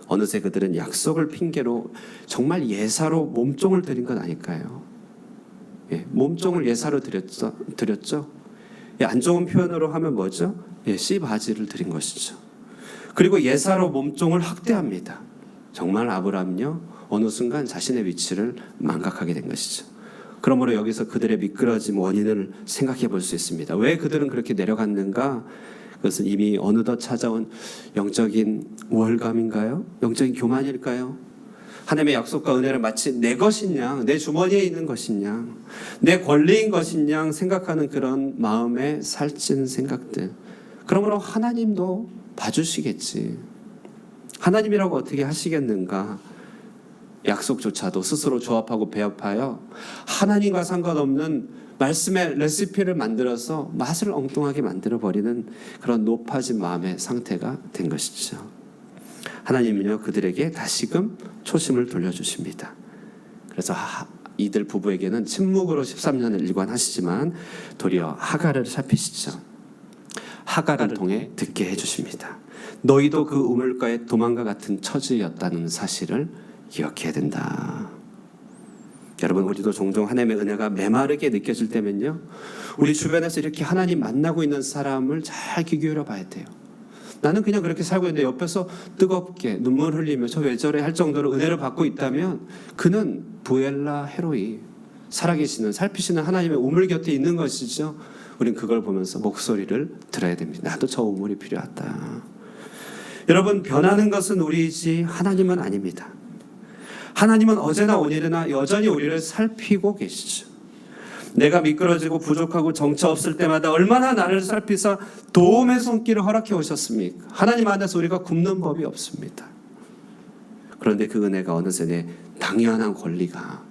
어느새 그들은 약속을 핑계로 정말 예사로 몸종을 드린 건 아닐까요? 예, 몸종을 예사로 드렸죠. 예, 안 좋은 표현으로 하면 뭐죠? 예, 씨바지를 드린 것이죠. 그리고 예사로 몸종을 학대합니다. 정말 아브라함은요 어느 순간 자신의 위치를 망각하게 된 것이죠. 그러므로 여기서 그들의 미끄러짐 원인을 생각해 볼 수 있습니다. 왜 그들은 그렇게 내려갔는가? 그것은 이미 어느덧 찾아온 영적인 우월감인가요? 영적인 교만일까요? 하나님의 약속과 은혜를 마치 내 것인 양, 내 주머니에 있는 것인 양, 내 권리인 것인 양 생각하는 그런 마음에 살찐 생각들. 그러므로 하나님도 봐주시겠지. 하나님이라고 어떻게 하시겠는가? 약속조차도 스스로 조합하고 배합하여 하나님과 상관없는 말씀의 레시피를 만들어서 맛을 엉뚱하게 만들어버리는 그런 높아진 마음의 상태가 된 것이죠. 하나님은요 그들에게 다시금 초심을 돌려주십니다. 그래서 이들 부부에게는 침묵으로 13년을 일관하시지만 도리어 하갈을 살피시죠. 하갈을 통해 듣게 해주십니다. 너희도 그 우물가의 도망과 같은 처지였다는 사실을 기억해야 된다. 여러분 우리도 종종 하나님의 은혜가 메마르게 느껴질 때면요, 우리 주변에서 이렇게 하나님 만나고 있는 사람을 잘 귀 기울여 봐야 돼요. 나는 그냥 그렇게 살고 있는데 옆에서 뜨겁게 눈물 흘리며 저 왜 저래 할 정도로 은혜를 받고 있다면 그는 부엘라 헤로이, 살아계시는 살피시는 하나님의 우물 곁에 있는 것이죠. 우린 그걸 보면서 목소리를 들어야 됩니다. 나도 저 우물이 필요하다. 여러분 변하는 것은 우리이지 하나님은 아닙니다. 하나님은 어제나 오늘이나 여전히 우리를 살피고 계시죠. 내가 미끄러지고 부족하고 정처 없을 때마다 얼마나 나를 살피사 도움의 손길을 허락해 오셨습니까? 하나님 안에서 우리가 굽는 법이 없습니다. 그런데 그 은혜가 어느새 내 당연한 권리가,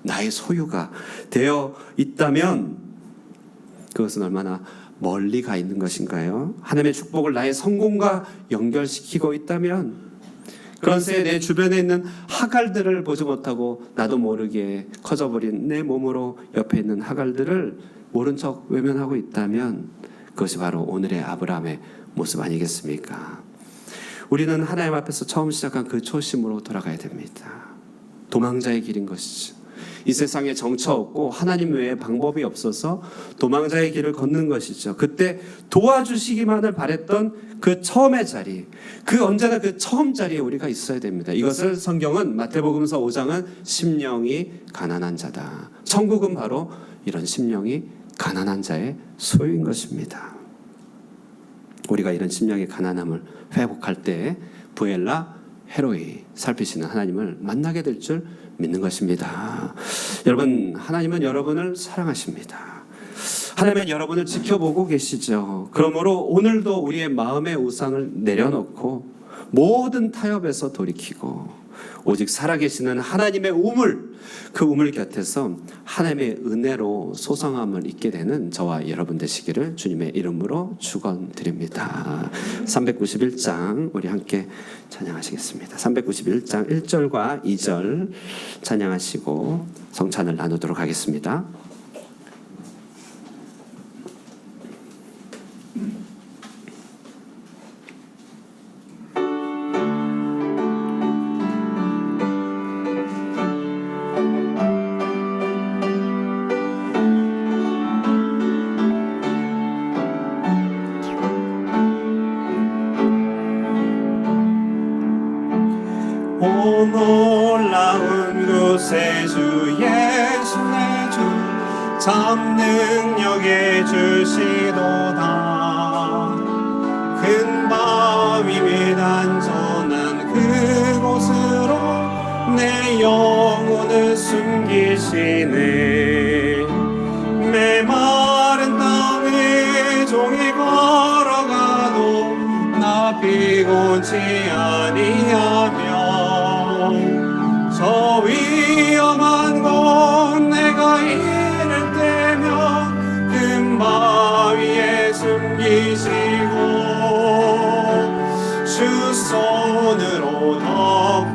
나의 소유가 되어 있다면 그것은 얼마나 멀리 가 있는 것인가요? 하나님의 축복을 나의 성공과 연결시키고 있다면, 그런 새에 내 주변에 있는 하갈들을 보지 못하고 나도 모르게 커져버린 내 몸으로 옆에 있는 하갈들을 모른 척 외면하고 있다면, 그것이 바로 오늘의 아브라함의 모습 아니겠습니까? 우리는 하나님 앞에서 처음 시작한 그 초심으로 돌아가야 됩니다. 도망자의 길인 것이죠. 이 세상에 정처 없고 하나님 외에 방법이 없어서 도망자의 길을 걷는 것이죠. 그때 도와주시기만을 바랬던 그 처음의 자리, 그 언제나 그 처음 자리에 우리가 있어야 됩니다. 이것을 성경은 마태복음서 5장은 심령이 가난한 자다. 천국은 바로 이런 심령이 가난한 자의 소유인 것입니다. 우리가 이런 심령의 가난함을 회복할 때 부엘라 헤로이 살피시는 하나님을 만나게 될 줄 믿는 것입니다. 여러분, 하나님은 여러분을 사랑하십니다. 하나님은 여러분을 지켜보고 계시죠. 그러므로 오늘도 우리의 마음의 우상을 내려놓고 모든 타협에서 돌이키고 오직 살아계시는 하나님의 우물, 그 우물 곁에서 하나님의 은혜로 소성함을 잊게 되는 저와 여러분 되시기를 주님의 이름으로 축원드립니다. 391장 우리 함께 찬양하시겠습니다. 391장 1절과 2절 찬양하시고 성찬을 나누도록 하겠습니다. 오 놀라운 곳에 주 예수 내 주 참 능력에 주시도다. 큰 바위 및 안전한 그곳으로 내 영혼을 숨기시네. 메마른 땅에 종이 걸어가도 나 피곤치 아니하며 저 위험한 곳 내가 이를 때면 큰 바위에 숨기시고 주 손으로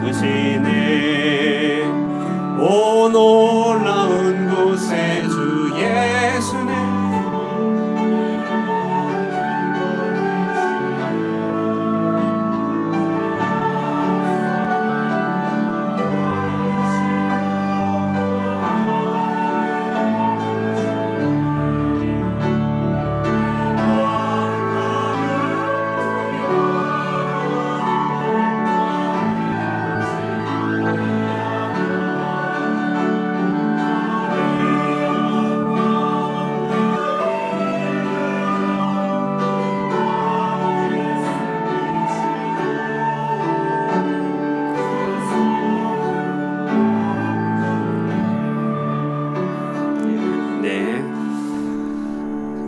덮으시네. 오 놀라운 곳에 주 예수네.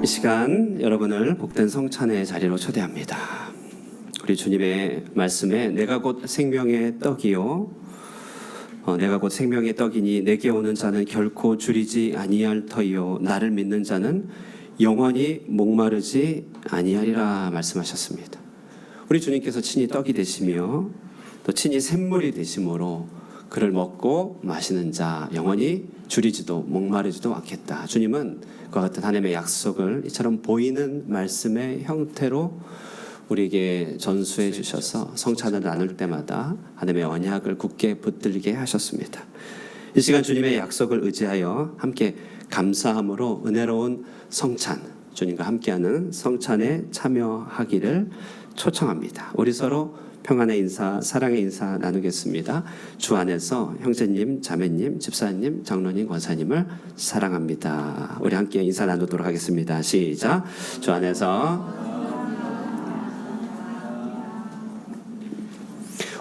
이 시간 여러분을 복된 성찬의 자리로 초대합니다. 우리 주님의 말씀에 내가 곧 생명의 떡이요 내가 곧 생명의 떡이니 내게 오는 자는 결코 줄이지 아니할 터이요 나를 믿는 자는 영원히 목마르지 아니하리라 말씀하셨습니다. 우리 주님께서 친히 떡이 되시며 또 친히 샘물이 되심으로 그를 먹고 마시는 자 영원히 줄이지도 목마르지도 않겠다. 주님은 그와 같은 하나님의 약속을 이처럼 보이는 말씀의 형태로 우리에게 전수해 주셔서 성찬을 나눌 때마다 하나님의 언약을 굳게 붙들게 하셨습니다. 이 시간 주님의 약속을 의지하여 함께 감사함으로 은혜로운 성찬, 주님과 함께하는 성찬에 참여하기를 초청합니다. 우리 서로 평안의 인사, 사랑의 인사 나누겠습니다. 주 안에서 형제님, 자매님, 집사님, 장로님, 권사님을 사랑합니다. 우리 함께 인사 나누도록 하겠습니다. 시작. 주 안에서.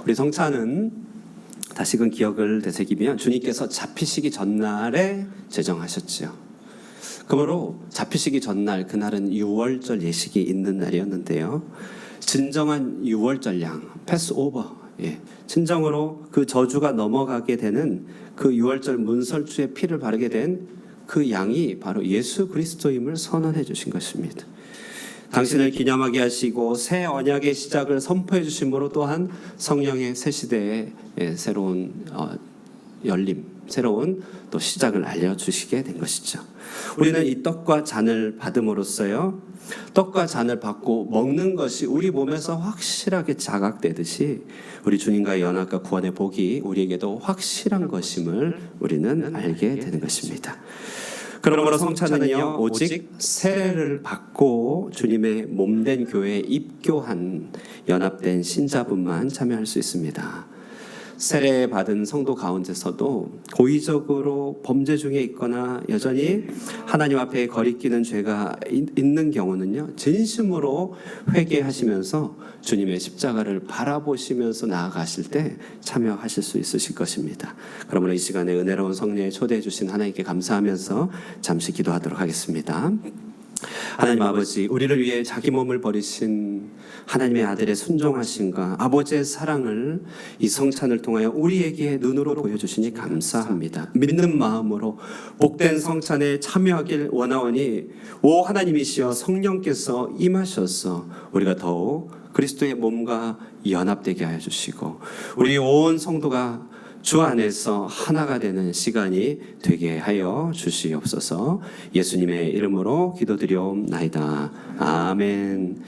우리 성찬은 다시금 기억을 되새기면 주님께서 잡히시기 전날에 제정하셨지요. 그러므로 잡히시기 전날 그날은 유월절 예식이 있는 날이었는데요. 진정한 유월절 양, 패스오버, 진정으로 그 저주가 넘어가게 되는 그 유월절 문설주의 피를 바르게 된 그 양이 바로 예수 그리스도임을 선언해 주신 것입니다. 당신을 기념하게 하시고 새 언약의 시작을 선포해 주심으로 또한 성령의 새 시대의 새로운 열림, 새로운 또 시작을 알려주시게 된 것이죠. 우리는 이 떡과 잔을 받음으로써요, 떡과 잔을 받고 먹는 것이 우리 몸에서 확실하게 자각되듯이 우리 주님과의 연합과 구원의 복이 우리에게도 확실한 것임을 우리는 알게 되는 것입니다. 그러므로 성찬은요, 오직 세례를 받고 주님의 몸된 교회에 입교한 연합된 신자분만 참여할 수 있습니다. 세례 받은 성도 가운데서도 고의적으로 범죄 중에 있거나 여전히 하나님 앞에 거리끼는 죄가 있는 경우는요, 진심으로 회개하시면서 주님의 십자가를 바라보시면서 나아가실 때 참여하실 수 있으실 것입니다. 그러므로 이 시간에 은혜로운 성령에 초대해 주신 하나님께 감사하면서 잠시 기도하도록 하겠습니다. 하나님 아버지, 우리를 위해 자기 몸을 버리신 하나님의 아들의 순종하심과 아버지의 사랑을 이 성찬을 통하여 우리에게 눈으로 보여주시니 감사합니다. 믿는 마음으로 복된 성찬에 참여하길 원하오니 오 하나님이시여 성령께서 임하셔서 우리가 더욱 그리스도의 몸과 연합되게 하여 주시고 우리 온 성도가 주 안에서 하나가 되는 시간이 되게 하여 주시옵소서. 예수님의 이름으로 기도드리옵나이다. 아멘.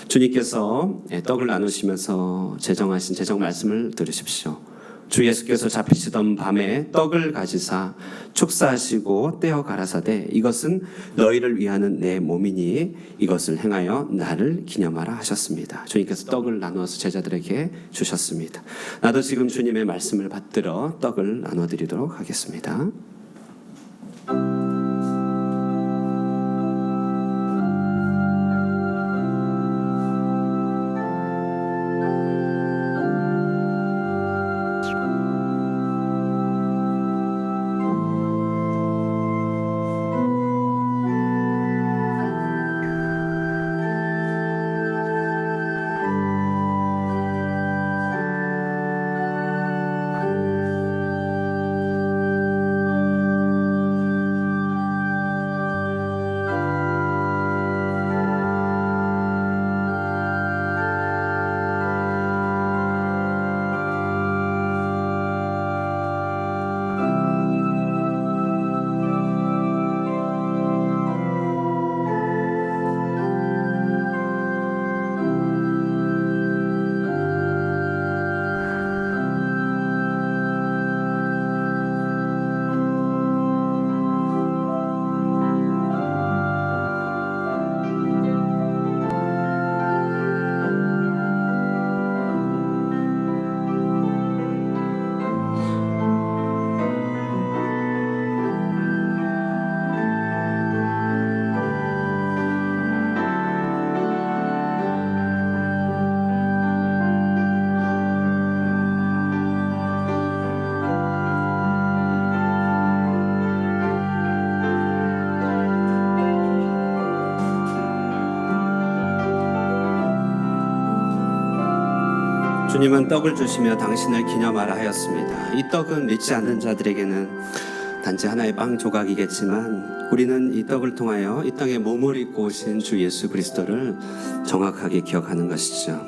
주님께서 떡을 나누시면서 제정하신 제정 말씀을 들으십시오. 주 예수께서 잡히시던 밤에 떡을 가지사 축사하시고 떼어 가라사대 이것은 너희를 위하는 내 몸이니 이것을 행하여 나를 기념하라 하셨습니다. 주님께서 떡을 나누어서 제자들에게 주셨습니다. 나도 지금 주님의 말씀을 받들어 떡을 나눠드리도록 하겠습니다. 주님은 떡을 주시며 당신을 기념하라 하였습니다. 이 떡은 믿지 않는 자들에게는 단지 하나의 빵 조각이겠지만 우리는 이 떡을 통하여 이 땅에 몸을 입고 오신 주 예수 그리스도를 정확하게 기억하는 것이죠.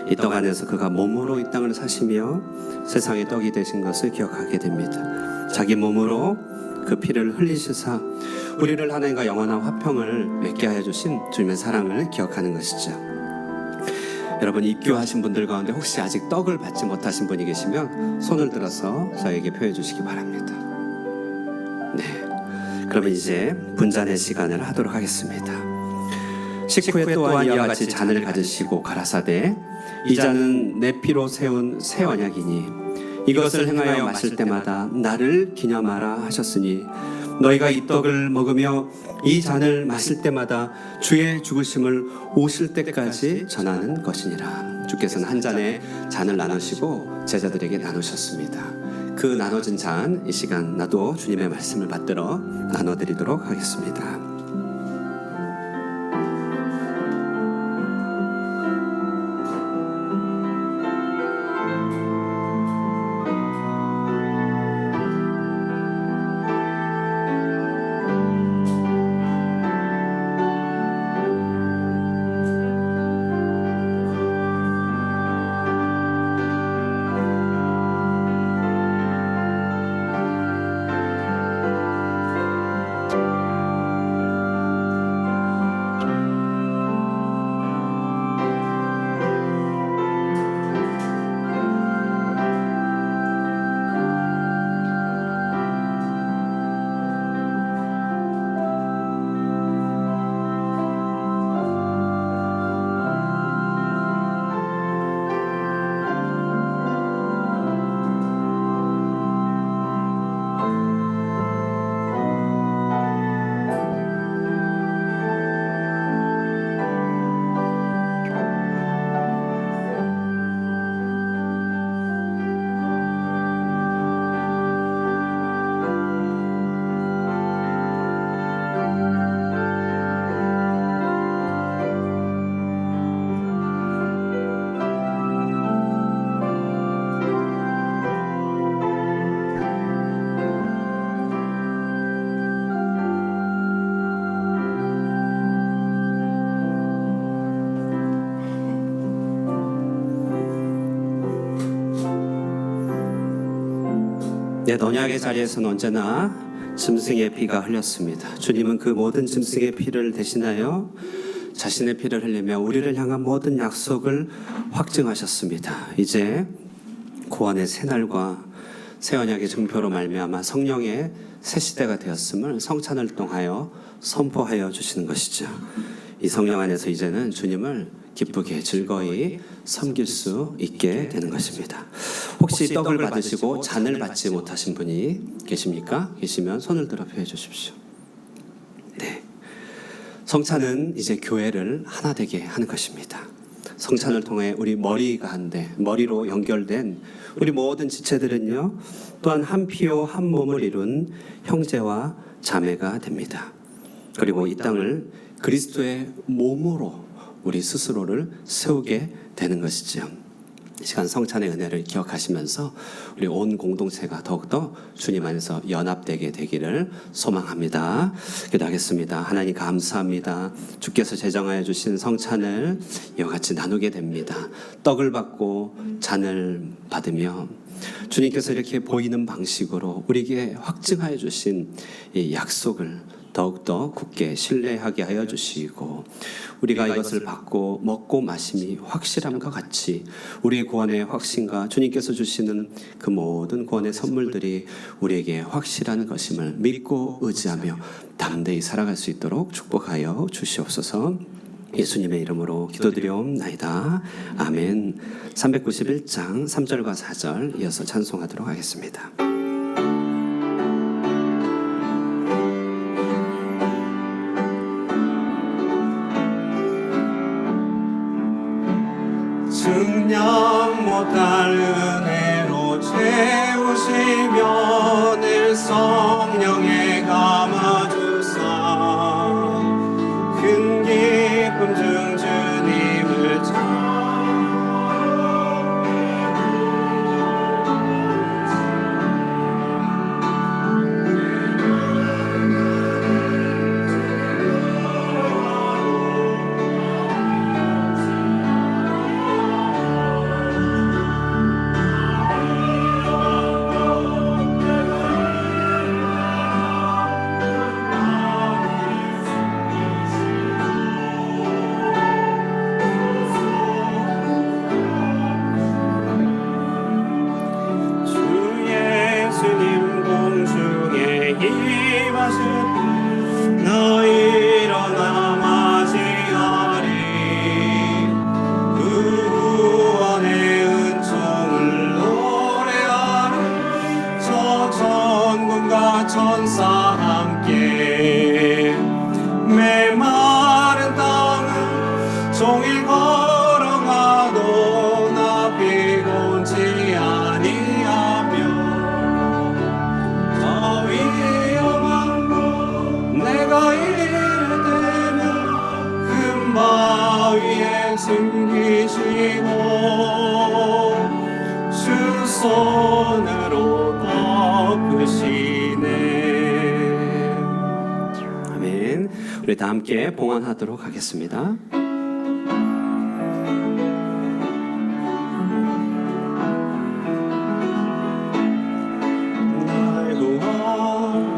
이 떡 안에서 그가 몸으로 이 땅을 사시며 세상의 떡이 되신 것을 기억하게 됩니다. 자기 몸으로 그 피를 흘리시사 우리를 하나님과 영원한 화평을 맺게 하여 주신 주님의 사랑을 기억하는 것이죠. 여러분, 입교하신 분들 가운데 혹시 아직 떡을 받지 못하신 분이 계시면 손을 들어서 저에게 표해 주시기 바랍니다. 네, 그러면 이제 분잔의 시간을 하도록 하겠습니다. 식후에 또한 이와 같이 잔을 가지시고 가라사대 이 잔은 내 피로 세운 새 언약이니 이것을 행하여 마실 때마다 나를 기념하라 하셨으니 너희가 이 떡을 먹으며 이 잔을 마실 때마다 주의 죽으심을 오실 때까지 전하는 것이니라. 주께서는 한 잔에 잔을 나누시고 제자들에게 나누셨습니다. 그 나눠진 잔 이 시간 나도 주님의 말씀을 받들어 나눠드리도록 하겠습니다. 옛 언약의 자리에서는 언제나 짐승의 피가 흘렸습니다. 주님은 그 모든 짐승의 피를 대신하여 자신의 피를 흘리며 우리를 향한 모든 약속을 확증하셨습니다. 이제 구원의 새날과 새 언약의 증표로 말미암아 성령의 새 시대가 되었음을 성찬을 통하여 선포하여 주시는 것이죠. 이 성령 안에서 이제는 주님을 기쁘게 즐거이 섬길 수 있게 되는 것입니다. 혹시 떡을 받으시고 잔을 받지 못하신 분이 계십니까? 계시면 손을 들어 펴 주십시오. 네, 성찬은 이제 교회를 하나 되게 하는 것입니다. 성찬을 통해 우리 머리가 한데 머리로 연결된 우리 모든 지체들은요 또한 한 피요 한 몸을 이룬 형제와 자매가 됩니다. 그리고 이 땅을 그리스도의 몸으로 우리 스스로를 세우게 되는 것이죠. 이 시간 성찬의 은혜를 기억하시면서 우리 온 공동체가 더욱더 주님 안에서 연합되게 되기를 소망합니다. 기도하겠습니다. 하나님 감사합니다. 주께서 제정하여 주신 성찬을 이와 같이 나누게 됩니다. 떡을 받고 잔을 받으며 주님께서 이렇게 보이는 방식으로 우리에게 확증하여 주신 이 약속을 더욱더 굳게 신뢰하게 하여 주시고 우리가 이것을 받고 먹고 마심이 확실함과 같이 우리의 구원의 확신과 주님께서 주시는 그 모든 구원의 선물들이 우리에게 확실한 것임을 믿고 의지하며 담대히 살아갈 수 있도록 축복하여 주시옵소서. 예수님의 이름으로 기도드리옵나이다. 아멘. 391장 3절과 4절 이어서 찬송하도록 하겠습니다. 증량 못할 은혜로 채우시며 늘 성령에 감아주사 큰 기쁨 중 주님을 손으로 덮으시네. 아멘. 우리 다 함께 봉헌하도록 하겠습니다. 나의 구원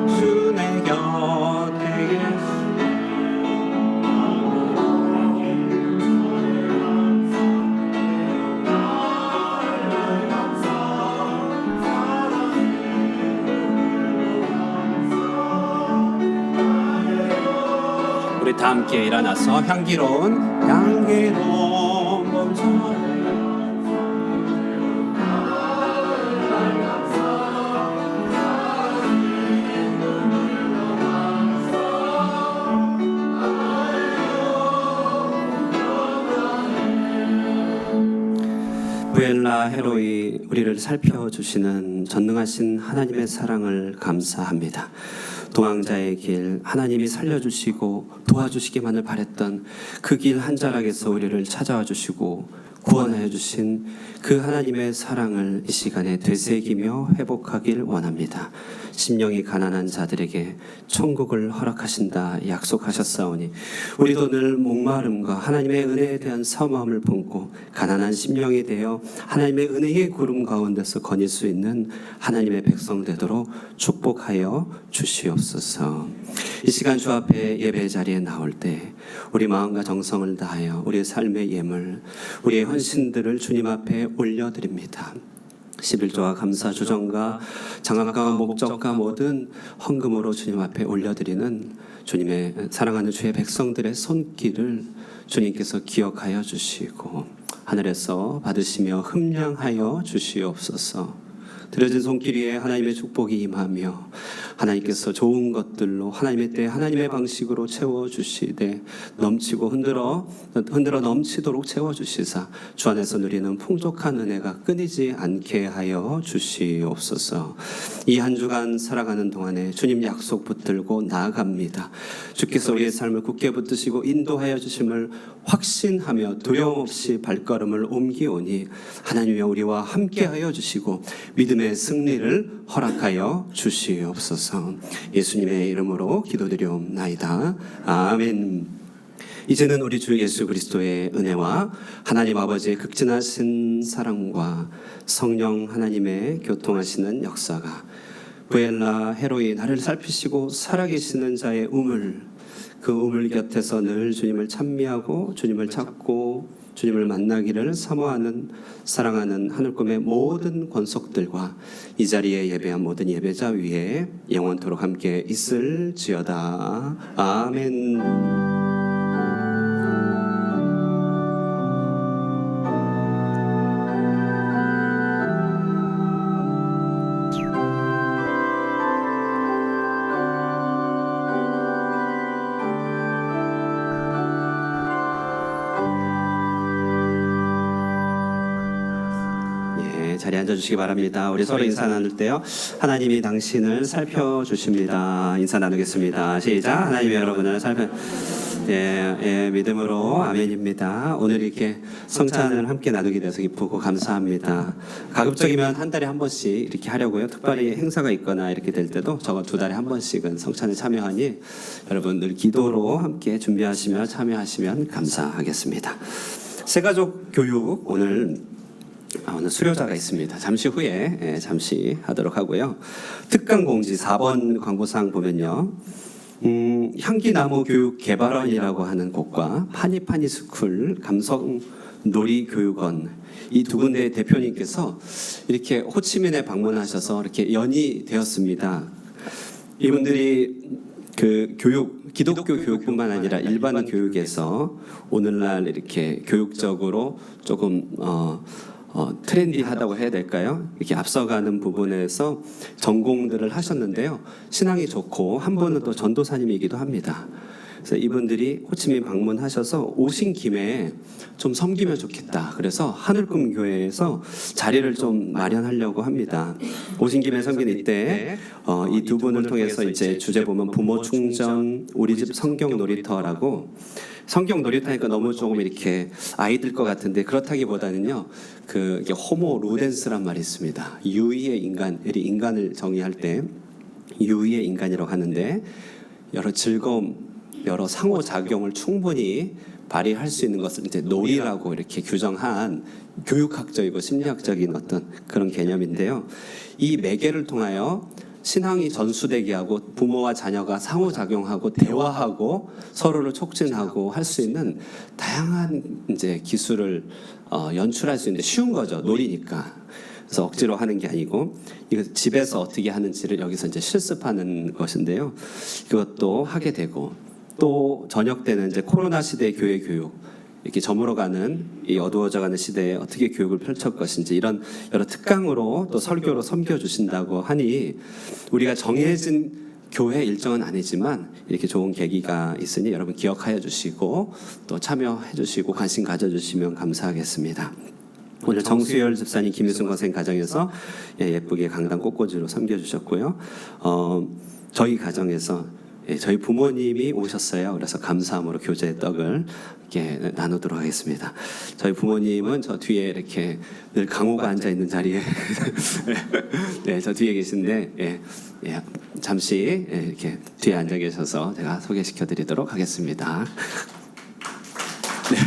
주의 곁에 계시 우리 다 함께 일어나서 향기로운 멈춰 부엘라 헤로이 우리를 살펴주시는 전능하신 하나님의 사랑을 감사합니다. 도망자의 길 하나님이 살려주시고 도와주시기만을 바랬던 그 길 한 자락에서 우리를 찾아와 주시고 구원하여 주신 그 하나님의 사랑을 이 시간에 되새기며 회복하길 원합니다. 심령이 가난한 자들에게 천국을 허락하신다 약속하셨사오니 우리도 늘 목마름과 하나님의 은혜에 대한 사모함을 품고 가난한 심령이 되어 하나님의 은혜의 구름 가운데서 거닐 수 있는 하나님의 백성 되도록 축복하여 주시옵소서. 이 시간 주 앞에 예배 자리에 나올 때 우리 마음과 정성을 다하여 우리의 삶의 예물, 우리의 헌신들을 주님 앞에 올려드립니다. 11조와 감사 주정과 장학과 목적과 모든 헌금으로 주님 앞에 올려드리는 주님의 사랑하는 주의 백성들의 손길을 주님께서 기억하여 주시고 하늘에서 받으시며 흠량하여 주시옵소서. 드려진 손길 위에 하나님의 축복이 임하며 하나님께서 좋은 것들로 하나님의 때 하나님의 방식으로 채워주시되 넘치고 흔들어 넘치도록 채워주시사 주 안에서 누리는 풍족한 은혜가 끊이지 않게 하여 주시옵소서. 이 한 주간 살아가는 동안에 주님 약속 붙들고 나아갑니다. 주께서 우리의 삶을 굳게 붙드시고 인도하여 주심을 확신하며 두려움 없이 발걸음을 옮기오니 하나님이 우리와 함께하여 주시고 믿음의 승리를 허락하여 주시옵소서. 예수님의 이름으로 기도드리옵나이다. 아멘. 이제는 우리 주 예수 그리스도의 은혜와 하나님 아버지의 극진하신 사랑과 성령 하나님의 교통하시는 역사가 부엘라 헤로이 나를 살피시고 살아계시는 자의 우물, 그 우물 곁에서 늘 주님을 찬미하고 주님을 찾고 주님을 만나기를 사모하는 사랑하는 하늘꿈의 모든 권속들과 이 자리에 예배한 모든 예배자 위에 영원토록 함께 있을지어다. 아멘. 자리에 앉아주시기 바랍니다. 우리 서로 인사 나눌 때요. 하나님이 당신을 살펴주십니다. 인사 나누겠습니다. 시작. 하나님이 여러분을 믿음으로 아멘입니다. 오늘 이렇게 성찬을 함께 나누게 돼서 기쁘고 감사합니다. 가급적이면 한 달에 한 번씩 이렇게 하려고요. 특별히 행사가 있거나 이렇게 될 때도 저거 2달에 한 번씩은 성찬에 참여하니 여러분 늘 기도로 함께 준비하시며 참여하시면 감사하겠습니다. 새가족 교육 오늘 수료자가 있습니다. 잠시 후에 잠시 하도록 하고요. 특강 공지 4번 광고상 보면요. 향기나무 교육 개발원이라고 하는 곳과 파니파니 스쿨 감성 놀이 교육원 이 두 군데의 대표님께서 이렇게 호치민에 방문하셔서 이렇게 연이 되었습니다. 이분들이 그 교육, 기독교 교육뿐만 아니라 일반 교육에서 오늘날 이렇게 교육적으로 조금 트렌디하다고 해야 될까요? 이렇게 앞서가는 부분에서 전공들을 하셨는데요. 신앙이 좋고 한 분은 또 전도사님이기도 합니다. 그래서 이분들이 호치민 방문하셔서 오신 김에 좀 섬기면 좋겠다. 그래서 하늘꿈 교회에서 자리를 좀 마련하려고 합니다. 오신 김에 섬기는 이때 이 두 분을 통해서 이제 주제 보면 부모 충전, 우리 집 성경 놀이터라고. 성경 놀이터니까 너무 조금 이렇게 아이들 것 같은데 그렇다기보다는요. 이게 호모 루덴스란 말이 있습니다. 유의의 인간, 인간을 정의할 때 유의의 인간이라고 하는데 여러 즐거움, 여러 상호작용을 충분히 발휘할 수 있는 것을 이제 놀이라고 이렇게 규정한 교육학적이고 심리학적인 어떤 그런 개념인데요. 이 매개를 통하여 신앙이 전수되게 하고 부모와 자녀가 상호작용하고 대화하고 서로를 촉진하고 할 수 있는 다양한 이제 기술을 연출할 수 있는데 쉬운 거죠. 놀이니까. 그래서 억지로 하는 게 아니고 이거 집에서 어떻게 하는지를 여기서 이제 실습하는 것인데요. 그것도 하게 되고 또 저녁 때는 이제 코로나 시대 교회 교육 이렇게 저물어가는 이 어두워져가는 시대에 어떻게 교육을 펼칠 것인지 이런 여러 특강으로 또 설교로 섬겨주신다고 하니 우리가 정해진 교회 일정은 아니지만 이렇게 좋은 계기가 있으니 여러분 기억하여 주시고 또 참여해 주시고 관심 가져주시면 감사하겠습니다. 오늘 정수열 집사님 김유순 권생 가정에서 예쁘게 강단 꽃꽂이로 섬겨주셨고요. 저희 가정에서 저희 부모님이 오셨어요. 그래서 감사함으로 교제의 떡을 이렇게 나누도록 하겠습니다. 저희 부모님은 저 뒤에 이렇게 늘 강호가 앉아 있는 자리에 네, 저 뒤에 계신데 잠시 이렇게 뒤에 앉아 계셔서 제가 소개시켜드리도록 하겠습니다. 네.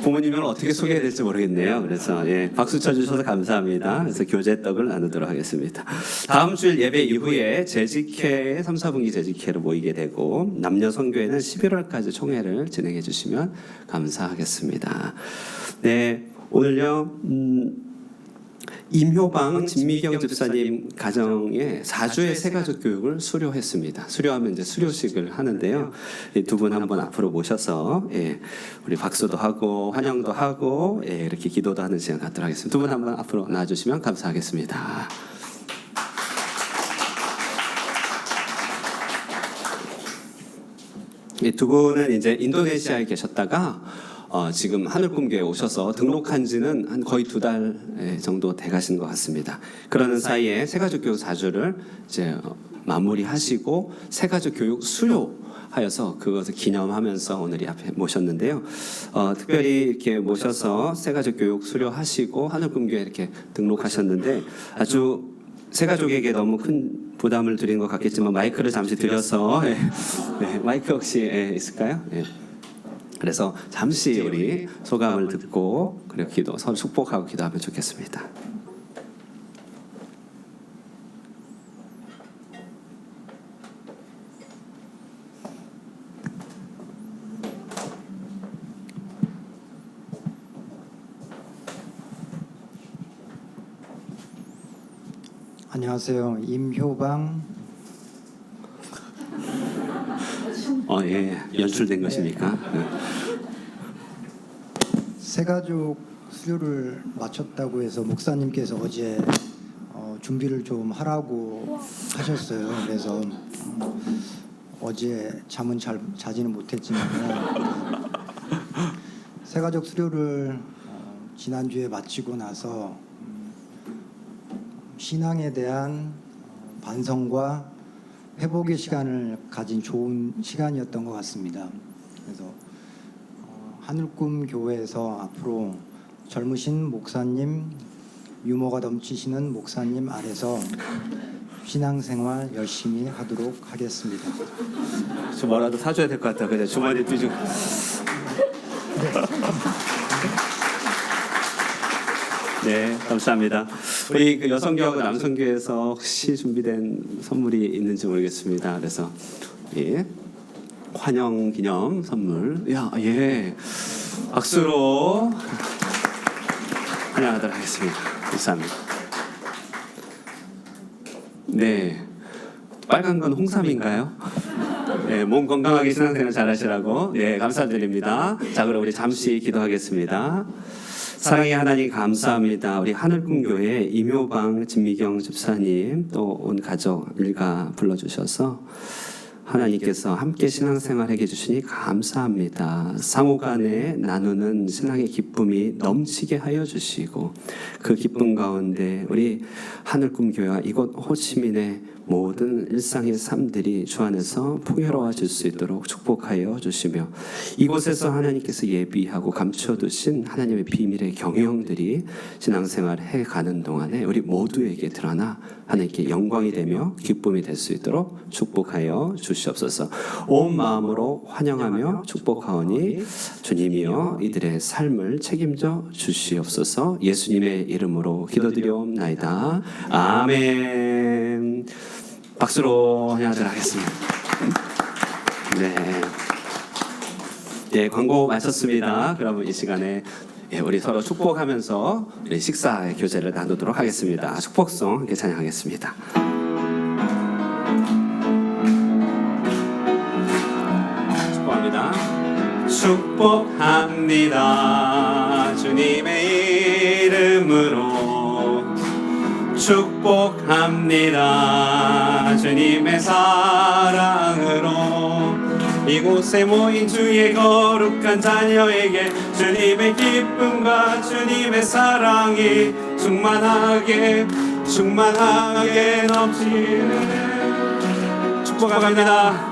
부모님은 어떻게 소개해야 될지 모르겠네요. 그래서 박수 쳐주셔서 감사합니다. 그래서 교제 떡을 나누도록 하겠습니다. 다음 주일 예배 이후에 재직회 3, 4분기 재직회로 모이게 되고 남녀 선교회는 11월까지 총회를 진행해 주시면 감사하겠습니다. 네, 오늘요. 임효방 진미경 집사님 가정에 4주의 새가족 교육을 수료했습니다. 수료하면 이제 수료식을 하는데요. 두 분 한번 앞으로 모셔서 우리 박수도 하고 환영도 하고 이렇게 기도도 하는 시간 갖도록 하겠습니다. 두 분 한번 앞으로 나와주시면 감사하겠습니다. 두 분은 이제 인도네시아에 계셨다가 지금 하늘꿈교회에 오셔서 등록한 지는 한 거의 2달 정도 돼 가신 것 같습니다. 그러는 사이에 새가족 교육 4주를 이제 마무리하시고 새가족 교육 수료하여서 그것을 기념하면서 오늘 이 앞에 모셨는데요. 특별히 이렇게 모셔서 새가족 교육 수료하시고 하늘꿈교회에 이렇게 등록하셨는데 아주 새가족에게 너무 큰 부담을 드린 것 같겠지만 마이크를 잠시 드려서 마이크 혹시 있을까요? 그래서 잠시 우리 소감을 듣고 그리고 서로 축복하고 기도하면 좋겠습니다. 안녕하세요. 임효방. 연출된 것입니까? 새가족 수료를 마쳤다고 해서 목사님께서 어제 준비를 좀 하라고 하셨어요. 그래서 어제 잠은 잘 자지는 못했지만 새가족 수료를 지난주에 마치고 나서 신앙에 대한 반성과 회복의 시간을 가진 좋은 시간이었던 것 같습니다. 그래서 하늘꿈 교회에서 앞으로 젊으신 목사님, 유머가 넘치시는 목사님 아래서 신앙생활 열심히 하도록 하겠습니다. 좀 뭐라도 사줘야 될 것 같아. 그냥 주머니 뒤지고. 네, 감사합니다. 우리 그 여성교하고 남성교에서 혹시 준비된 선물이 있는지 모르겠습니다. 그래서 환영 기념 선물, 박수로 환영하도록 하겠습니다. 감사합니다. 네, 빨간 건 홍삼인가요? 네, 몸 건강하게 신앙생활 잘하시라고 감사드립니다. 자, 그럼 우리 잠시 기도하겠습니다. 사랑의 하나님 감사합니다. 우리 하늘꿈교회 임효방 진미경 집사님 또 온 가족 일가 불러주셔서 하나님께서 함께 신앙생활 하게 해주시니 감사합니다. 상호간에 나누는 신앙의 기쁨이 넘치게 하여 주시고 그 기쁨 가운데 우리 하늘꿈교회와 이곳 호치민의 모든 일상의 삶들이 주 안에서 풍요로워질 수 있도록 축복하여 주시며 이곳에서 하나님께서 예비하고 감춰두신 하나님의 비밀의 경영들이 신앙생활 해가는 동안에 우리 모두에게 드러나 하나님께 영광이 되며 기쁨이 될 수 있도록 축복하여 주시옵소서. 온 마음으로 환영하며 축복하오니 주님이여 이들의 삶을 책임져 주시옵소서. 예수님의 이름으로 기도드리옵나이다. 아멘. 박수로 환영하도록 하겠습니다. 네. 네, 광고 마쳤습니다. 그러면 이 시간에 우리 서로 축복하면서 우리 식사 교제를 나누도록 하겠습니다. 축복송 함께 찬양하겠습니다. 축복합니다. 축복합니다. 주님의 이름으로 축복합니다. 주님의 사랑으로 이곳에 모인 주의 거룩한 자녀에게 주님의 기쁨과 주님의 사랑이 충만하게 넘치는 축복합니다.